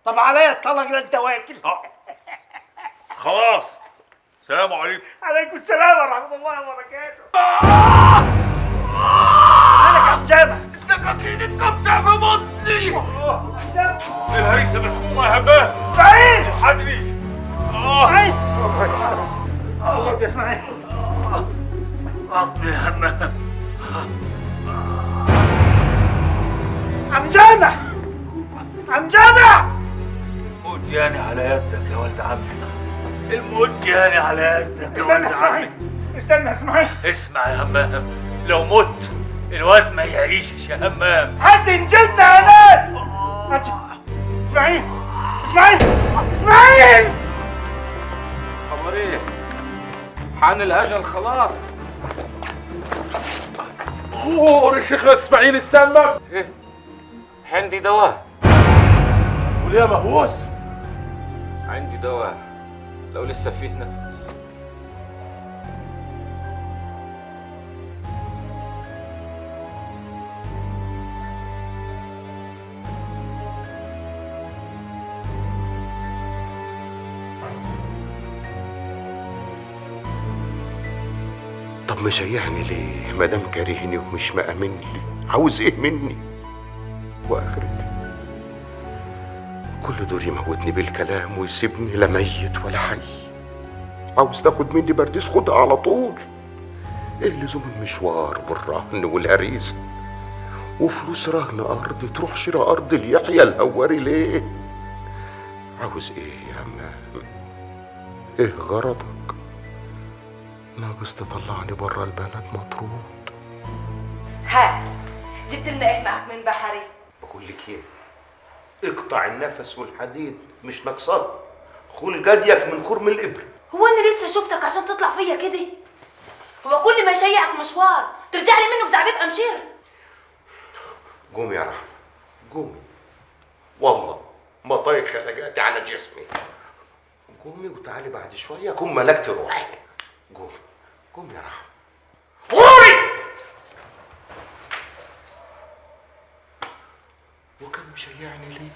طب عليا الطلاق لا انت واكل. خلاص، السلام عليكم. عليكم السلام ورحمه الله وبركاته. مالك يا عم جابر؟ السكاكين اتقطع في بطني. الهريسه مسمومه يا همام. اسماعيل الحقني. اسماعيل يا اسماعيل. بطني يا همام. عم جامع، عم جامع. موت ياني على يدك يا ولد عمي، الموت ياني على يدك يا ولد عمي. استنى اسماعيل. اسمع يا همام، لو مت الواد ما يعيشش يا همام. حد ينجلنا يا ناس. اسماعيل اسماعيل اسماعيل. خبر ايه؟ حان الاجل خلاص. غور الشيخ اسماعيل السمك. ايه؟ عندي دواء. وليه مهووس؟ عندي دواء لو لسه فيه نفس. طب مشيعني ليه؟ مادام كارهني ومش مأمن لي، عاوز ايه مني؟ واخرتي كل دور يموتني بالكلام ويسيبني لا ميت ولا حي. عاوز تاخد مني برديس خدها على طول. ايه لزوم المشوار والرهن والهريسه وفلوس رهن ارض تروح شراء ارض ليحيى الهواري ليه؟ عاوز ايه يا عمام؟ ايه غرضك؟ ناقص تطلعني برا البلد مطرود. ها جبت لنا ايه معك من بحري؟ بقول لك ايه؟ اقطع النفس والحديد مش ناقصاك. خل جديك من خرم الابر. هو انا لسه شفتك عشان تطلع فيا كده؟ هو كل ما يشيعك مشوار ترجع لي منه بزعبيب امشير؟ قومي يا رحمة قومي، والله ما طايق خلقاتي على جسمي. قومي وتعالي بعد شوية أكون ملكت روحي. قومي قومي يا رحمة قومي. وكان مشيعني ليه؟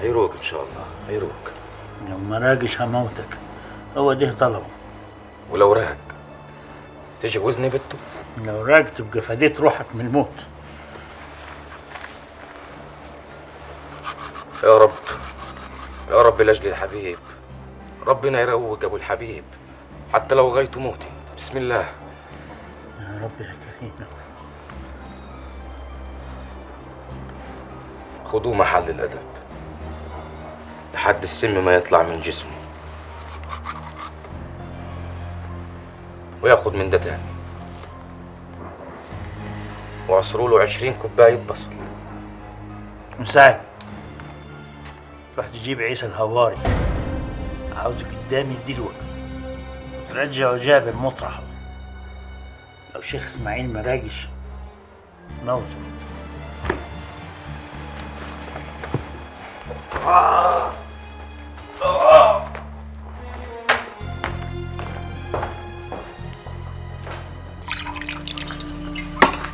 هيروق ان شاء الله هيروق. لو ما راقش هموتك، هو ده طلبه. ولو راق تجوزني بنته؟ لو راق تبقى فديت روحك من الموت. يا رب يا رب لاجل الحبيب ربنا يروق ابو الحبيب حتى لو غايته موتي. بسم الله يا رب يا كريم. خدوه محل الادب لحد السم ما يطلع من جسمه، وياخد من ده تاني، وعصروا له 20 كوباية بصل. مساعد روح تجيب عيسى الهواري، عاوزك قدامي دلوقتي وترجع جابر مطرحه. لو شيخ اسماعيل ما راجش موته.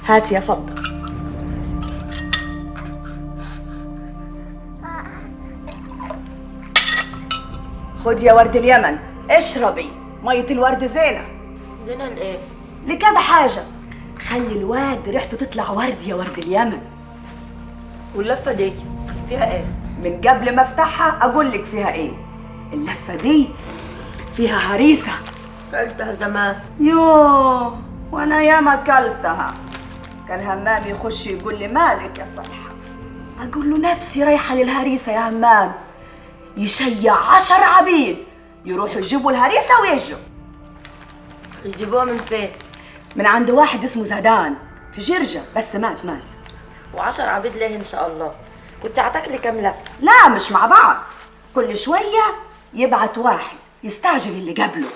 هات يا فضل. خد يا ورد اليمن اشربي مية الورد زينة. زينة لايه؟ لكذا حاجة. خلي الواد ريحته تطلع ورد يا ورد اليمن. واللفة دي؟ فيها ايه؟ من قبل ما افتحها اقول لك فيها ايه. اللفه دي فيها هريسه. كلتها زمان. يوه وانا ياما كلتها. كان همام يخش يقول لي مالك يا صلحه، اقول له نفسي رايحه للهريسه يا همام. يشيع 10 عبيد يروحوا يجيبوا الهريسه ويجوا. يجيبوها من فين؟ من عند واحد اسمه زهدان في جرجة، بس مات. و10 عبيد ليه ان شاء الله؟ كنت هتاكلي كام لفه؟ لا مش مع بعض، كل شويه يبعت واحد يستعجل اللي قبله.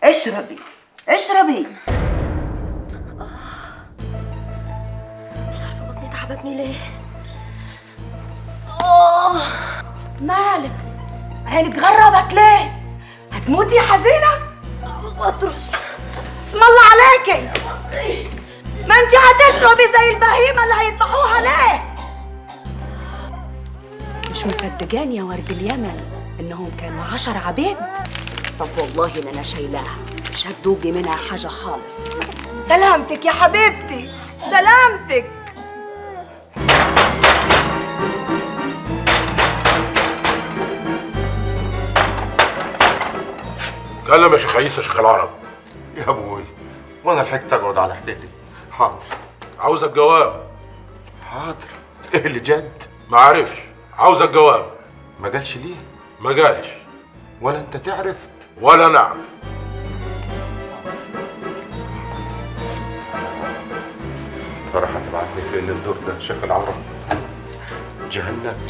اشربي اشربي. مش عارفه بطني تعبتني ليه. مالك عينك غربت ليه؟ هتموتي يا حزينه؟ بطرس اسم الله عليكي، ما انت هتشربي زي البهيمه اللي هيذبحوها ليه؟ مش مصدقاني يا ورد اليمن انهم كانوا 10 عبيد؟ طب والله ان انا شايلاها، مش هتدوقي منها حاجه خالص. سلامتك يا حبيبتي، سلامتك. اتكلم يا شيخ عيسى شيخ العرب. يا ابوي وانا لحقت اقعد على حدتي. حاضر. عاوزك جواب. حاضر. ايه اللي جد؟ ما عارفش، عاوزك جواب. ما قالش ليه؟ ما قالش. ولا انت تعرف ولا نعرف. راح تبعتني فين الدور ده شيخ العرب؟ جهنم.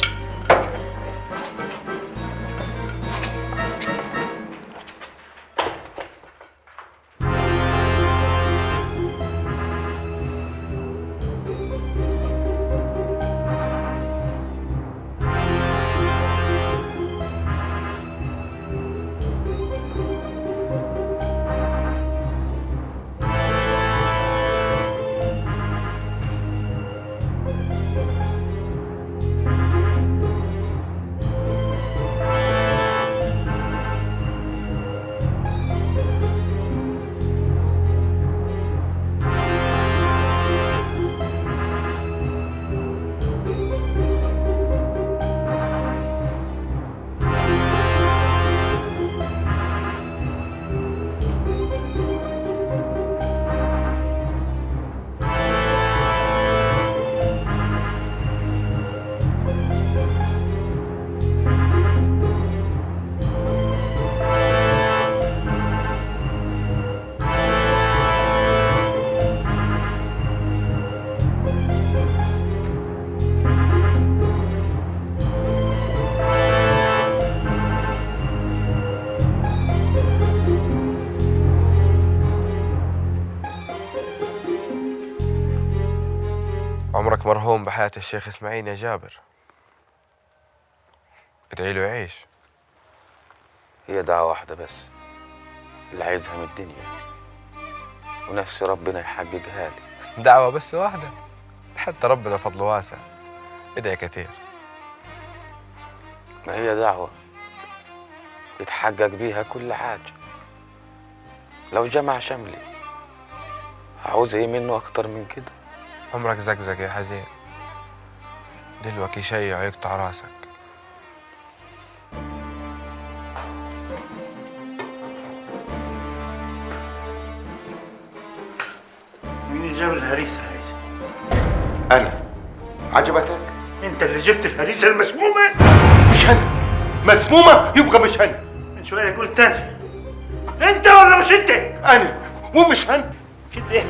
عمرك مرهون بحياة الشيخ إسماعيل يا جابر. ادعي له يعيش. هي دعوة واحدة بس اللي عايزها من الدنيا، ونفسي ربنا يحققها لي. دعوة بس واحدة؟ حتى ربنا فضله واسع. ادعي كتير. ما هي دعوة يتحقق بيها كل حاجة. لو جمع شملي عاوز ايه منه اكتر من كده؟ عمرك زقزق يا حزين، دلوقتي يشيع ويقطع راسك. مين جاب الهريسة هذه؟ انا. عجبتك؟ انت اللي جبت الهريسة المسمومة؟ مش انا. مسمومة يبقى مش انا. من شوية قلت تاني. انت ولا مش انت؟ انا ومش انا. كده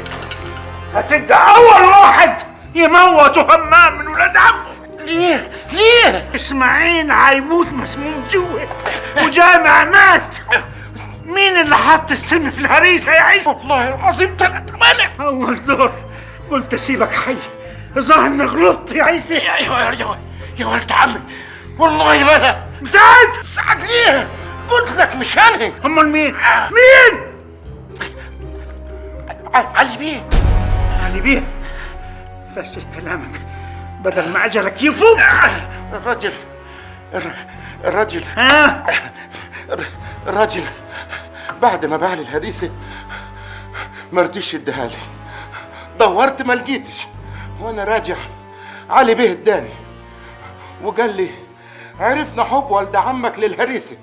هتبقى اول واحد يموت همام من ولاد عمه. ليه؟ ليه؟ اسماعيل هيموت مسموم جوا وجامع مات. مين اللي حط السم في الهريسه يا عيسى؟ والله العظيم 3 مانع. اول دور قلت اسيبك حي، ظهر اني غلطت يا عيسى. يا ولد عمي والله ما انا. مساعد مساعد ليه؟ قلت لك مش انا. امال مين؟ مين؟ علي بيه. علي بيه؟ فسر كلامك بدل ما اجلك يفوق. الراجل ها؟ الراجل بعد ما باع لي الهريسه ما رضيش يديها لي. دورت ما لقيتش، وانا راجع علي بيه اداني، وقال لي عرفنا حب والد عمك للهريسه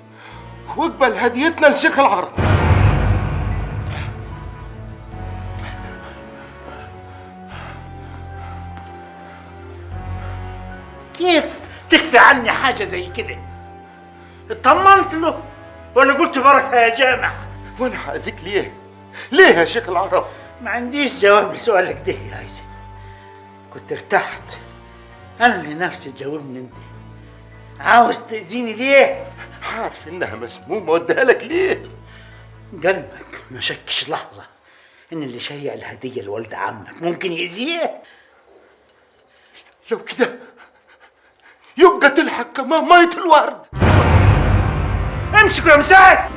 واقبل هديتنا لشيخ العرب. كيف تخفي عني حاجة زي كده؟ اطمنت له ولا قلت بركة يا جامع؟ وانا حأذيك ليه؟ ليه يا شيخ العرب؟ ما عنديش جواب لسؤالك ده يا هيثم. كنت ارتحت. أنا اللي نفسي تجاوبني أنت. عاوز تأذيني ليه؟ عارف إنها مسمومة واديها لك ليه؟ قلبك ما شكش لحظة إن اللي شيع الهدية لولد عمك ممكن يأذيه؟ لو كده يبقى تلحق كمان مية الورد. امسكوا يا مساعد.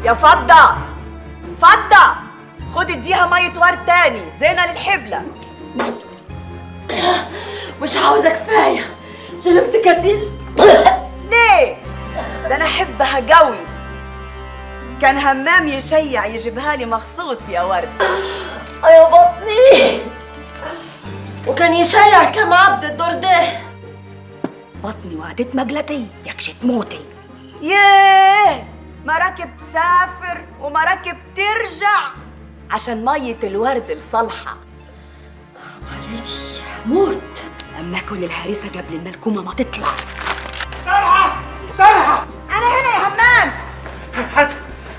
يا فضة فضة، خد اديها مية ورد تاني زينة للحبلة. مش عاوزة، كفاية شربت كتير. ليه؟ ده انا احبها قوي. كان همام يشيع يجيبها لي مخصوص يا ورد. يا بطني. وكان يشيع كم عبد الدور ده. بطني وعدت مجلتي يكش تموتي. ياه، مراكب تسافر ومراكب ترجع عشان مية الورد لصالحة. عليكي موت. اما اكل الهريسة قبل الملكومة ما تطلع. سرحة سرحة، انا هنا يا همام.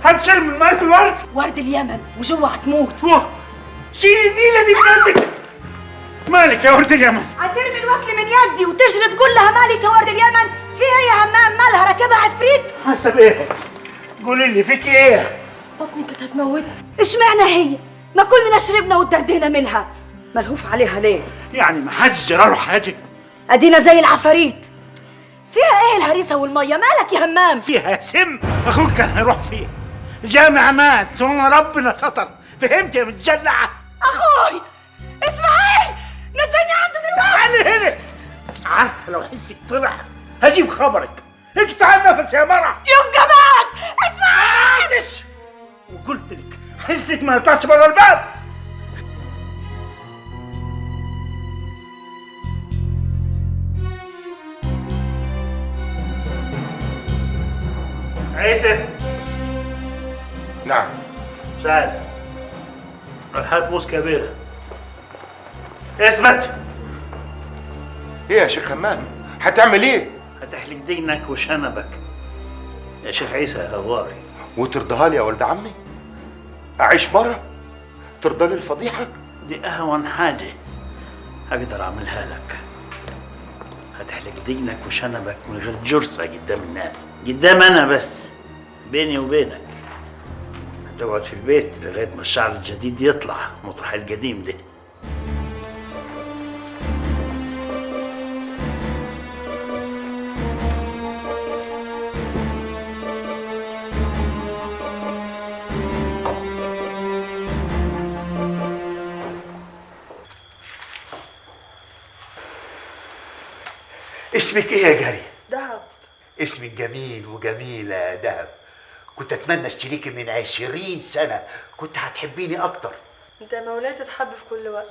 هتشيل من مية الورد؟ ورد اليمن وجوه هتموت. شيلي النيلة دي بيدك. مالك يا ورد اليمن؟ هترمي الوكل من يدي وتجري تقول لها مالك يا ورد اليمن؟ في ايه يا همام؟ مالها راكبها عفريت؟ حسب ايه؟ قولي لي فيك ايه؟ بطني كانت هتموتها. اشمعنى هي؟ ما كلنا شربنا واتدردينا منها. ملهوف عليها ليه؟ يعني ما حدش جراله حاجة؟ ادينا زي العفاريت. فيها ايه الهريسة والمية؟ مالك يا همام؟ فيها سم. اخوك كان هيروح فيه. جامع مات وانا ربنا ستر. فهمت يا متجلعة؟ اخوي اسماعيل نزلني عنده دلوقتي. تعالي هنا. عارفة لو حسك طلع هجيب خبرك. اقطع النفس يا مرة. يبقى مات اسماعيل. وقلت لك حسك ما يطلعش بره الباب. عيسى. نعم. سعد، روح هات موس كبيرة. اثبت. ايه يا شيخ همام؟ هتعمل ايه؟ هتحلق دينك وشنبك يا شيخ عيسى يا هواري. وترضاها لي يا ولد عمي؟ اعيش مرة؟ ترضى لي الفضيحة؟ دي اهون حاجة اقدر اعملها لك. هتحلق دينك وشنبك من غير جرثة قدام الناس، قدام انا بس، بيني وبينك. هتقعد في البيت لغاية ما الشعر الجديد يطلع مطرح القديم ده. اسمك ايه يا جاري؟ دهب. اسمك جميل وجميلة يا دهب. كنت اتمنى اشتريكي من 20 سنة، كنت هتحبيني اكتر. انت يا مولاي تتحب في كل وقت.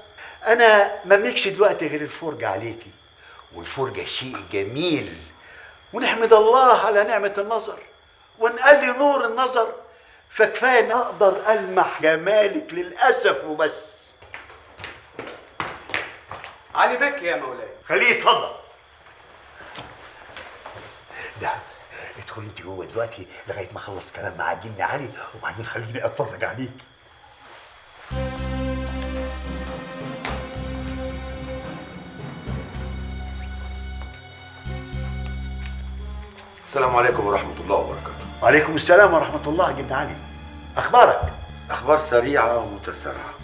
انا مملكش دلوقتي غير الفرجة عليكي، والفرجة شيء جميل، ونحمد الله على نعمة النظر، وانقل لي نور النظر، فكفاية ان اقدر المح جمالك للاسف وبس. علي بك يا مولاي. خليه يتفضل. ده ادخلي انت جوه دلوقتي لغايه ما اخلص كلام مع جني علي، وبعدين خليني اتفرج عليك. السلام عليكم ورحمة الله وبركاته. وعليكم السلام ورحمه الله. جني علي، اخبارك؟ أخبار سريعة ومتسارعة،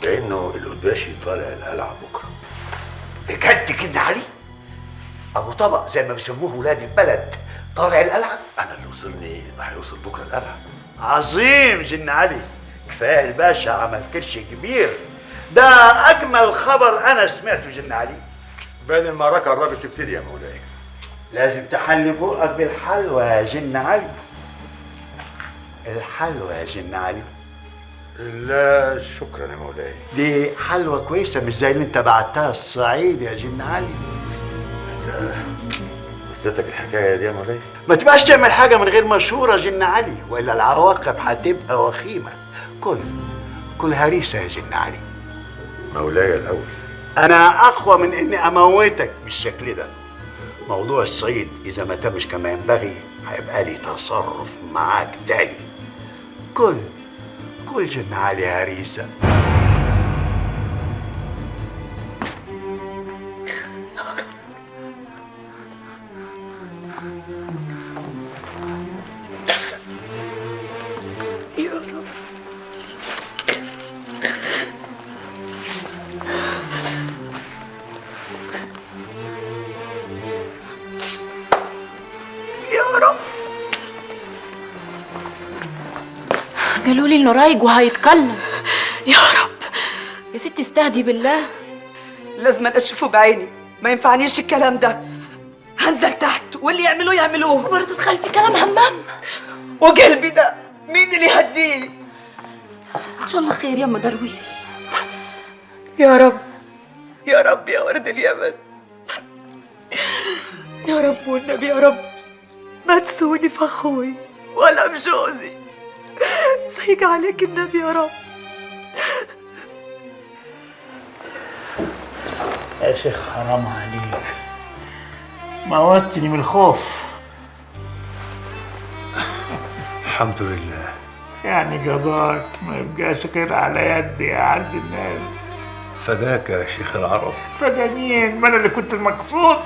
لأنه القداشي طالع القلعة بكرة. بجد جني علي؟ ابو طبق زي ما بيسموه ولاد البلد طالع القلعه؟ أنا اللي وصلني إنه هيوصل بكرة القلعة. عظيم جن علي، كفايه الباشا عمل كرش كبير. ده اجمل خبر انا سمعته جن علي. باين المعركة قربت تبتدي يا مولاي. لازم تحلي بقك بالحلوى يا جن علي. الحلوى يا جن علي. لا شكرا يا مولاي. دي حلوة كويسة مش زي اللي انت بعتها الصعيد يا جن علي. وصلتك الحكاية دي يا مولاي؟ ما تبقاش تعمل حاجة من غير مشورة جن علي، وإلا العواقب هتبقى وخيمة. كل هريسة يا جن علي. مولاي الأول. أنا أقوى من إني أموتك بالشكل ده. موضوع الصعيد إذا ما تمش كما ينبغي هيبقى لي تصرف معاك تاني. كل جن علي هريسة. يا رب. يا رب. قالوا لي انه رايق وهيتكلم. يا رب. يا ستي استهدي بالله. لازم أنا اشوفه بعيني، ما ينفعنيش الكلام ده. هنزل تحت واللي يعملوه يعملوه. برضه تخلفي كلام همام. وقلبي ده مين اللي يهديه؟ ان شاء الله خير يا ام درويش. يا رب يا رب يا ورد اليمن. يا رب والنبي يا رب ما تسوني في اخوي ولا بجوزي. سيق عليك النبي يا رب. يا شيخ حرام عليك، موتني من الخوف. الحمد لله. يعني قضاك ما يبقاش غير على يدي يا اعز الناس. فداك يا شيخ العرب. فدا مين؟ ما انا اللي كنت المقصود.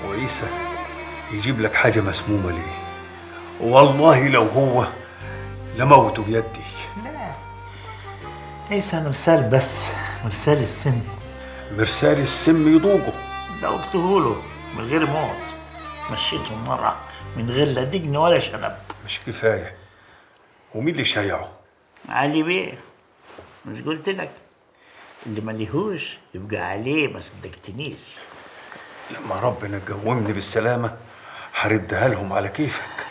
وعيسى يجيب لك حاجة مسمومة ليه؟ والله لو هو لموته بيدي. لا عيسى مرسال، بس مرسال السم. مرسال السم يضوقه. دوقته له من غير موت، مشيته مرة من غير لا دجن ولا شنب. مش كفاية؟ ومين اللي شايعه؟ علي بيه، مش قلت لك اللي مليهوش يبقى عليه؟ ما صدقتنيش. لما ربنا قومني بالسلامة هردها لهم على كيفك.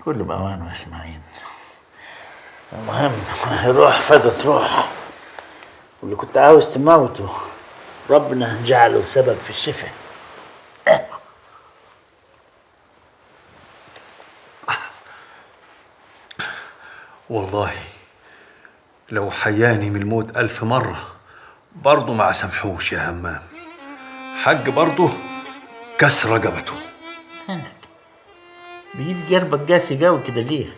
كل بأوان يا اسماعيل. المهم روح فاتت روح، واللي كنت عاوز تموته ربنا جعله سبب في الشفاء. والله لو حياني من الموت 1000 مرة برضه ما سامحوش يا همام. حق برضه كسر رقبته. بيجيب قلبك قاسي قوي كده ليه؟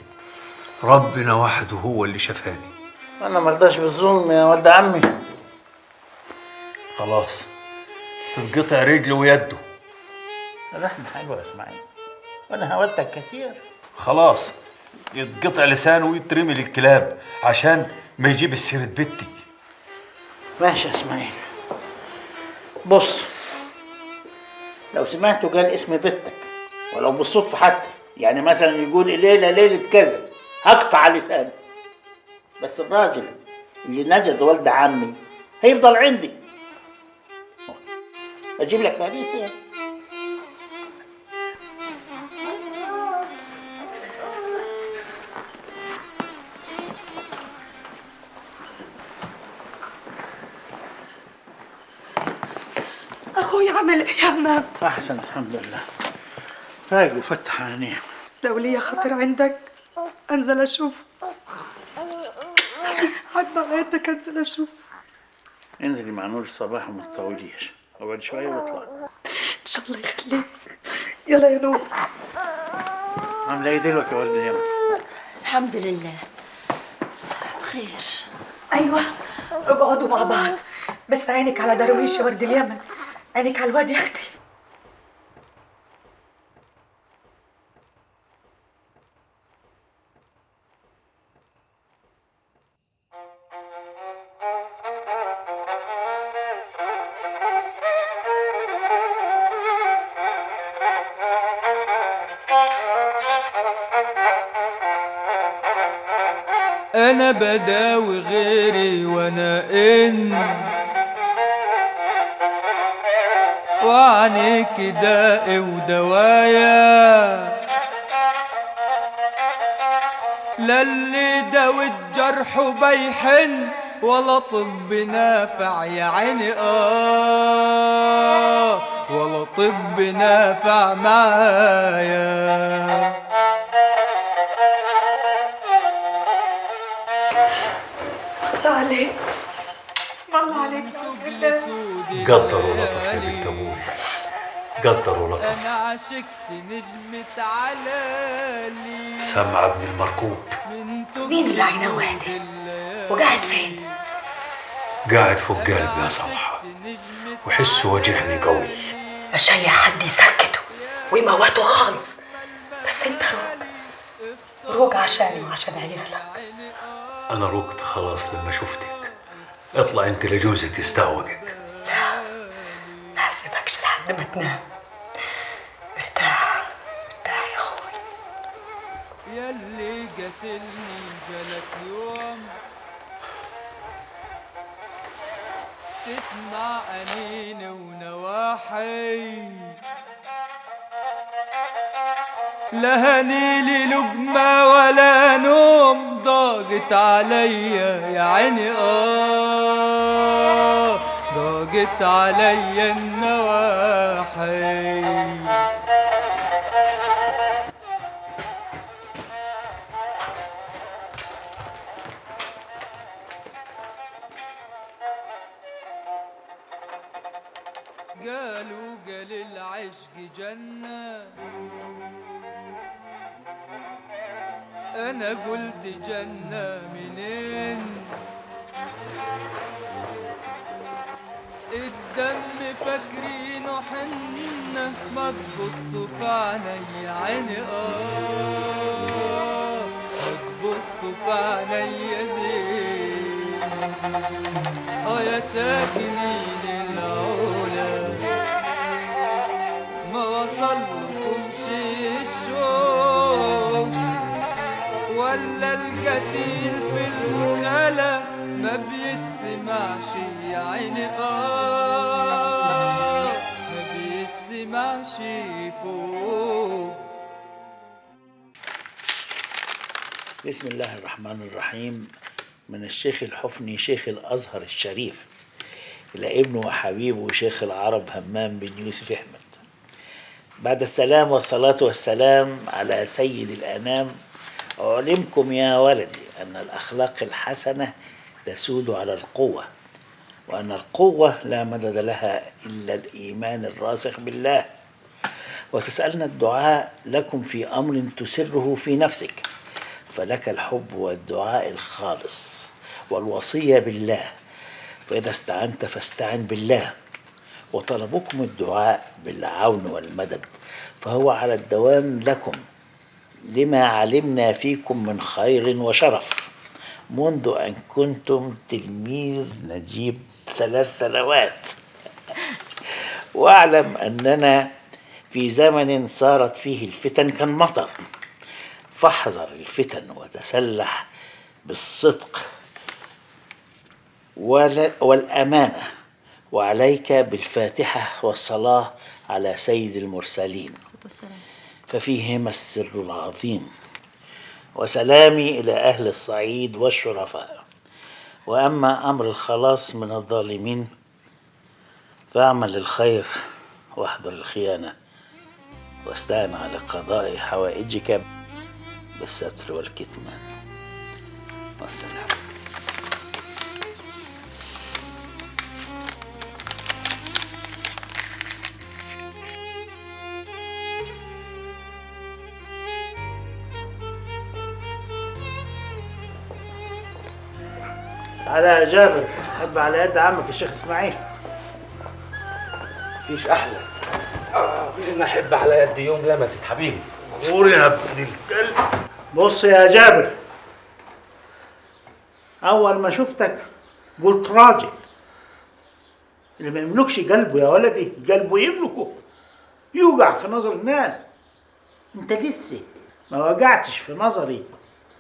ربنا وحده هو اللي شفاني. انا مرضاش بالظلم يا ولد عمي. خلاص تنقطع رجله ويده. رحمة حلوة يا اسماعيل، وانا هودتك كتير. خلاص يتقطع لسانه ويترمي للكلاب عشان ما يجيب السيرة بنتي. ماشي يا اسماعيل. بص، لو سمعته قال اسم بنتك ولو بالصدفة حتى، يعني مثلا يقول الليلة ليلة كذا، هقطع لسانه. بس الراجل اللي نجد ولد عمي هيفضل عندي. اجيب لك فريسة. اخوي عمل ايه يا همام؟ احسن الحمد لله، فايق وفتح عينيه. لو ليا خاطر عندك انزل اشوف. عد على يدك انزل اشوف. انزلي مع نور الصباح وما تطوليش، اقعد شويه واطلع. ان شاء الله يخليك. يلا يا نور. عامله ايه دلوقتي يا ولد اليمن؟ الحمد لله خير. ايوه اقعدوا مع بعض، بس عينك على درويش يا ورد اليمن، عينك على الواد يا اختي. أنا بداوي غيري وأنا إن وعنيك داء ودوايا للي داوي الجرح جرحه بيحن ولا طب نافع يا عيني ولا طب نافع معايا. اسم الله عليك، اسم الله عليك يا عز الله. قدر ولطف يا بنت ابوي، قدر ولطف. انا عشقت نجمة علالي سمع ابن المركوب. مين اللي عينه واحدة وقاعد فين؟ قاعد فوق قلبي يا صبحة، وحسه واجعني قوي. مشان حد يسكته ويموته خالص، بس انت روق عشاني وعشان عيالك. انا روقت خلاص لما شفتك. اطلع انت لجوزك يستعوقك. لا ما هسيبكش لحد ما تنام. ارتاح ارتاح يا اخوي. ياللي قتلني جلك يوم تسمع أنين ونواحي، لا هنيلي لقمة ولا نوم، ضاقت عليا يا عيني ضاقت عليا النواحي. قالوا قال العشق جنة، أنا قلت جنة منين؟ الدم فاكرينه حنة، ما تبصوا في عيني عيني ما تبصوا في عيني زين. يا ساكنين العلا ما وصلكمش الشوق، ولا القتيل في الخلا ما بيتسمعش يا عيني ما بيتسمعش فوق. بسم الله الرحمن الرحيم. من الشيخ الحفني شيخ الأزهر الشريف إلى ابنه وحبيبه شيخ العرب همام بن يوسف أحمد. بعد السلام والصلاة والسلام على سيد الأنام، أعلمكم يا ولدي أن الأخلاق الحسنة تسود على القوة، وأن القوة لا مدد لها إلا الإيمان الراسخ بالله. وتسألنا الدعاء لكم في أمر تسره في نفسك، فلك الحب والدعاء الخالص والوصية بالله، فإذا استعنت فاستعن بالله. وطلبكم الدعاء بالعون والمدد فهو على الدوام لكم، لما علمنا فيكم من خير وشرف منذ أن كنتم تلميذ نجيب 3 سنوات. واعلم أننا في زمن صارت فيه الفتن كالمطر، فاحذر الفتن وتسلح بالصدق والأمانة، وعليك بالفاتحة والصلاة على سيد المرسلين ففيهما السر العظيم. وسلامي إلى أهل الصعيد والشرفاء. وأما أمر الخلاص من الظالمين فاعمل الخير واحذر الخيانة، واستعن على قضاء حوائجك بالستر والكتمان. والسلام. تعالى يا جابر، حب على يد عمك الشيخ اسماعيل. مفيش احلى من ان احب على يد يوم لمست حبيبي. غور يا ابن الكلب. بص يا جابر، اول ما شفتك قلت راجل. اللي ما يملكش قلبه يا ولدي قلبه يملكه، يوقع في نظر الناس. انت لسه ما وقعتش في نظري،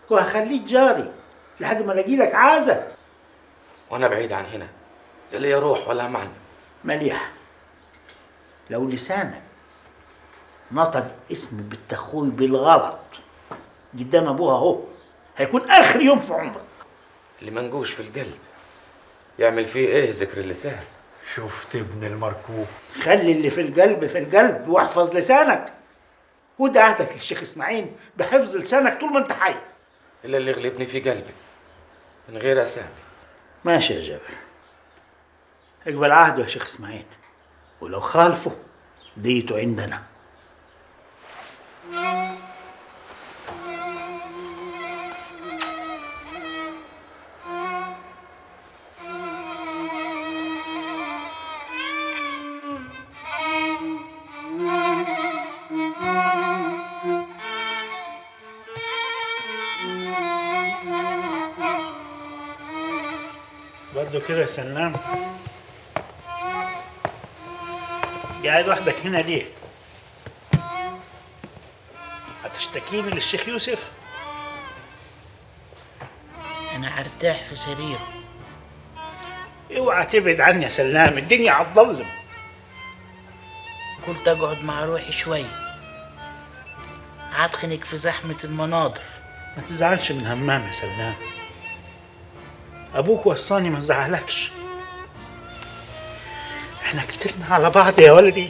وهخليك جاري لحد ما الاقي لك عازه. وانا بعيد عن هنا لا ليا روح ولا معنى. مليح، لو لسانك نطق اسم بنت اخوي بالغلط قدام ابوها اهو هيكون اخر يوم في عمرك. اللي منجوش في القلب يعمل فيه ايه ذكر اللسان؟ شفت ابن المركوب. خلي اللي في القلب في القلب واحفظ لسانك، وده عهدك للشيخ اسماعيل بحفظ لسانك طول ما انت حي. الا اللي يغلبني في قلبي من غير اسامي. ماشي يا جابر، اقبل عهده يا شيخ اسماعيل، ولو خالفه ديته عندنا. برضه كده يا سلام، قاعد وحدك هنا ليه؟ هتشتكيني للشيخ يوسف؟ انا هرتاح في سريره. اوعى تبعد عني يا سلام، الدنيا هتضلم. قلت اقعد مع روحي شويه، هتخنق في زحمه المناظر. ما تزعلش من همام يا سلام، ابوك وصاني ما تزعلكش. احنا كترنا على بعض يا ولدي.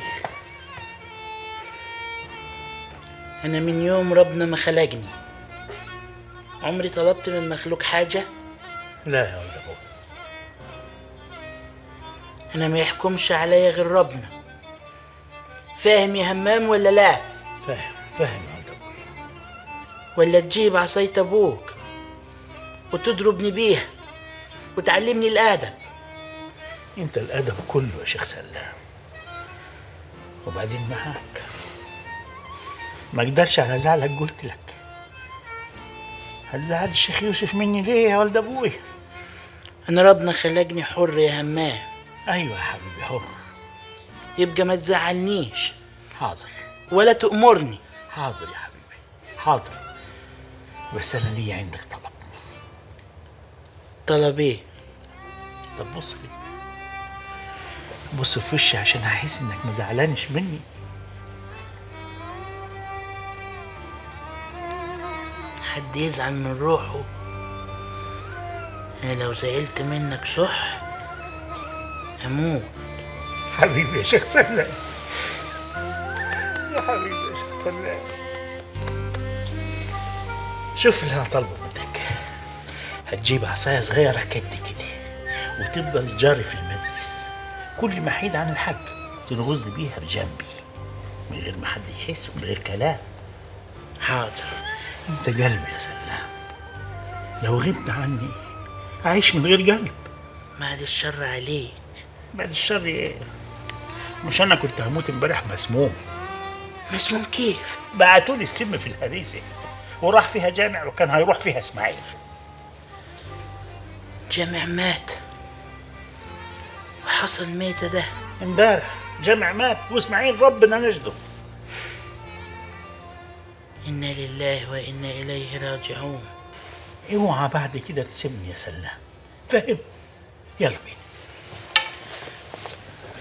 انا من يوم ربنا ما خلقني عمري طلبت من مخلوق حاجه. لا يا ولد ابوك، انا ما يحكمش عليا غير ربنا. فاهم يا همام ولا لا؟ فاهم يا ولد ابوك. ولا تجيب عصاية ابوك وتضربني بيها وتعلمني الادب؟ انت الادب كله يا شيخ سلام. وبعدين معاك ما اقدرش على زعلك، قلت لك. هتزعل الشيخ يوسف مني ليه يا ولد ابوي؟ انا ربنا خلقني حر يا همام. ايوه يا حبيبي حر. يبقى ما تزعلنيش. حاضر. ولا تأمرني. حاضر يا حبيبي حاضر، بس انا ليا عندك طلب. طلب ايه؟ طب بص لي، بص في وشي عشان احس انك ما زعلانش مني. حد يزعل من روحه؟ انا لو زعلت منك صح اموت. حبيبي يا شيخ سلام، يا حبيبي يا شيخ سلام. شوف اللي انا طالبه منك، هتجيب عصايه صغيره قد كده وتفضل جاري في المجلس، كل ما احيد عن الحق تنغز بيها بجنبي من غير ما حد يحس ومن غير كلام. حاضر. انت قلبي يا سلام، لو غبت عني اعيش من غير قلب. بعد الشر عليك. بعد الشر ايه؟ مش انا كنت هموت امبارح مسموم. مسموم كيف؟ بعتولي السم في الهريسه وراح فيها جامع وكان هيروح فيها اسماعيل. جامع مات وحصل ميتة ده امبارح. جامع مات واسماعيل ربنا نجده. إنا لله وإنا إليه راجعون. اوعى بعد كده تسمني يا سلام، فاهم؟ يلا بينا.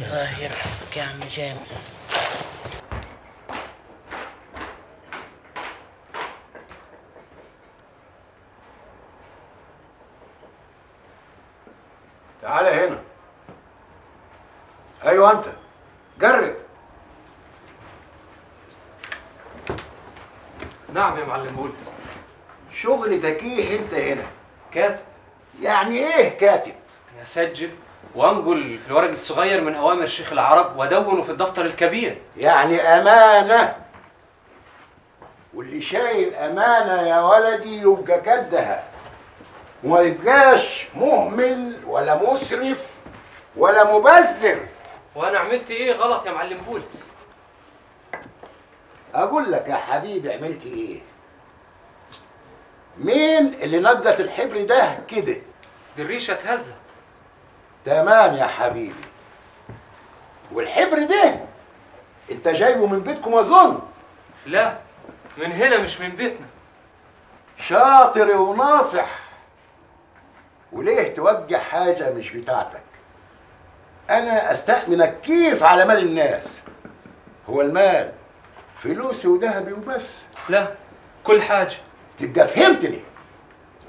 الله يرحمك يا عم جامع. تعالى هنا. ايوه انت جرب. نعم يا معلم بولس. شغلتك ايه انت هنا؟ كاتب. يعني ايه كاتب؟ انا اسجل وانقل في الورق الصغير من اوامر شيخ العرب وادونه في الدفتر الكبير. يعني امانه، واللي شايل امانه يا ولدي يبقى قدها، وما يبقاش مهمل ولا مسرف ولا مبذر. وانا عملت ايه غلط يا معلم بولس؟ اقول لك يا حبيبي عملت ايه؟ مين اللي نقت الحبر ده كده؟ دي الريشه اتهزت. تمام يا حبيبي. والحبر ده انت جايبه من بيتكم اظن؟ لا، من هنا مش من بيتنا. شاطر وناصح. وليه توجه حاجه مش بتاعتك؟ انا استأمنك كيف على مال الناس؟ هو المال فلوسي وذهبي لا، كل حاجه. تبقى فهمتني.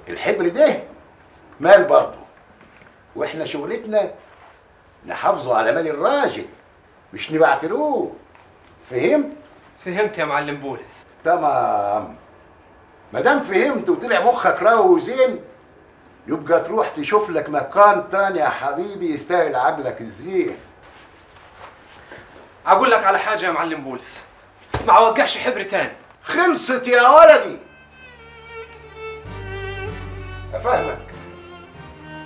الحبر ده مال برضه، واحنا شغلتنا نحافظوا على مال الراجل مش نبعتلوه. فهمت؟ فهمت يا معلم بولس. تمام. ما دام فهمت وطلع مخك راوي وزين، يبقى تروح تشوف لك مكان تاني يا حبيبي يستاهل عقلك الزين. اقول لك على حاجه يا معلم بولس، ما اوجعش حبر تاني. خلصت يا ولدي. افهمك،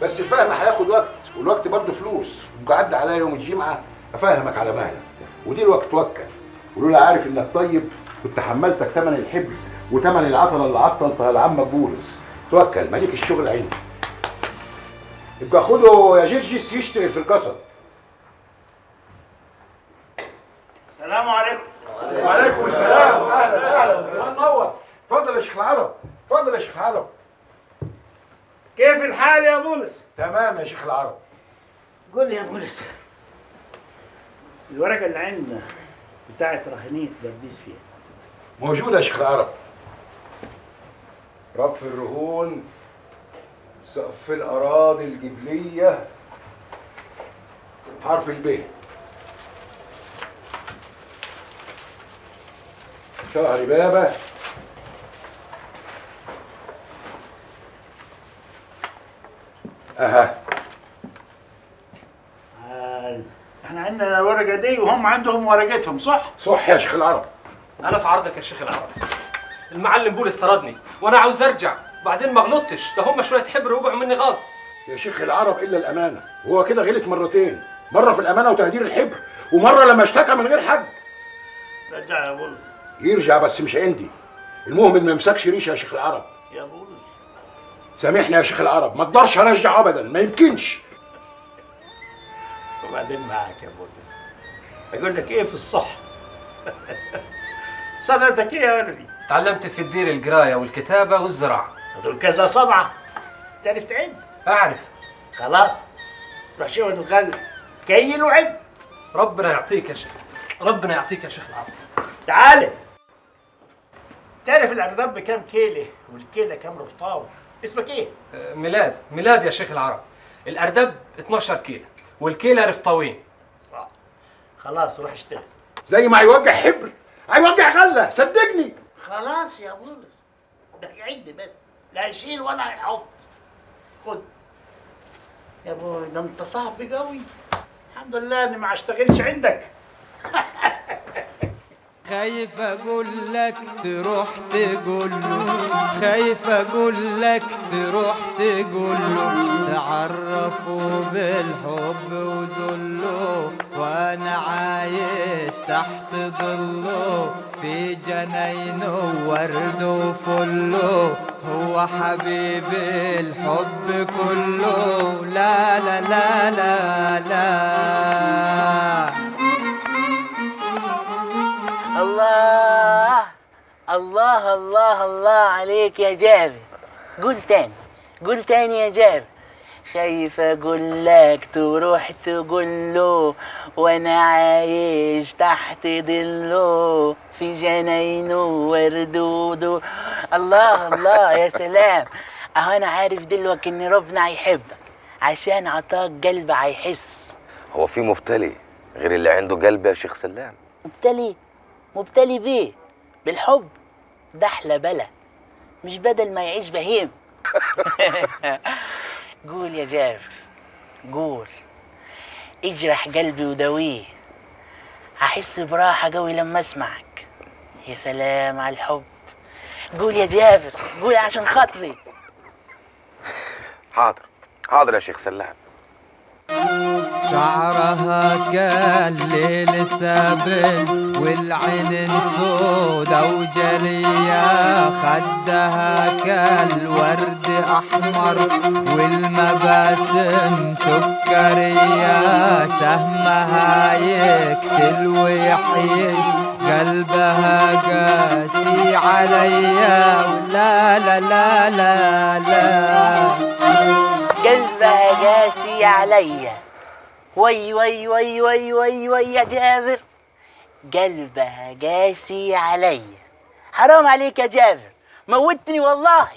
بس الفهم هياخد وقت، والوقت برضه فلوس. وقعد عليا يوم الجمعه افهمك على مهلك، ودي الوقت توكل. ولولا عارف انك طيب كنت حملتك ثمن الحبر وثمن العطله اللي عطلتها لعمك بولس. توكل، مالك الشغل عندي. يبقى خده يا جرجس يشتغل في القصب. السلام عليكم. وعليكم السلام. اهلا اهلا، الله ينور. اتفضل يا شيخ العرب، اتفضل يا شيخ العرب. كيف الحال يا بولس؟ تمام يا شيخ العرب. قول لي يا بولس، الورقة اللي عندنا بتاعت رهنية برديس فيها موجودة يا شيخ العرب. رف الرهون، سقف الأراضي الجبلية، حرف الب، شهر بابا، اها. احنا عندنا الورقة دي وهم عندهم ورقتهم، صح؟ صح يا شيخ العرب. انا في عرضك يا شيخ العرب. المعلم بولس طردني وانا عاوز ارجع، وبعدين ما غلطتش، ده هم شويه حبر وقعوا مني غاز. يا شيخ العرب الا الامانه، هو كده غلط مرتين، مره في الامانه وتهدير الحبر، ومره لما اشتكى من غير حق. رجع يا بولس. يرجع بس مش عندي. المهم ان ما يمسكش ريشه يا شيخ العرب. يا بولس سامحني يا شيخ العرب، ما اقدرش ارجع ابدا، ما يمكنش. وبعدين معاك يا بولس، اقول لك ايه في الصح؟ صنعتك ايه يا ولدي؟ تعلمت في الدير القرايه والكتابه والزراعه. دول كذا صنعه. تعرف تعد؟ اعرف. خلاص روح شوف الغل، كيل وعد. ربنا يعطيك يا شيخ، ربنا يعطيك يا شيخ العرب. تعال. تعرف الأرداب بكام كيلة والكيلة كام رفطاوة؟ اسمك ايه؟ ميلاد يا شيخ العرب. الأردب 12 كيلة والكيلة رفطاوين. صح. خلاص روح اشتغل. زي ما هيوجع حبر هيوجع غله، صدقني. خلاص يا بولس، ده يعد بس، لا يشيل ولا يحط. خد يا ابوي، ده انت صاحبي قوي. الحمد لله اني ما اشتغلش عندك. خايف اقول لك تروح تقول له، خايف اقول لك تروح تقول له، تعرفوا بالحب وذله، وانا عايش تحت ظله، في جناينه ورد وفله، هو حبيب الحب كله. لا لا لا لا لا. الله الله الله الله عليك يا جابر. قول تاني، قول تاني يا جابر. خايف اقول لك تروح تقول له، وانا عايش تحت ظله، في جناينه وردوده. الله الله يا سلام. اهو انا عارف دلوقتي ان ربنا هيحبك عشان عطاك قلب هيحس. هو في مبتلي غير اللي عنده قلب يا شيخ سلام؟ مبتلي؟ مبتلي بيه؟ بالحب؟ ده احلى بلا، مش بدل ما يعيش بهيم. قول يا جابر، قول. اجرح قلبي وداويه، هحس براحة قوي لما اسمعك. يا سلام على الحب. قول يا جابر، قول عشان خاطري. حاضر حاضر يا شيخ سلام. شعرها كالليل سابل، والعين سودا وجلية، خدها كالورد أحمر، والمباسم سكرية، سهمها يقتل ويحيي، قلبها قاسي عليا. لا لا لا لا لا. قلبها قاسي عليا. وي وي وي وي وي وي يا جابر، قلبها قاسي عليا. حرام عليك يا جابر، موتني والله.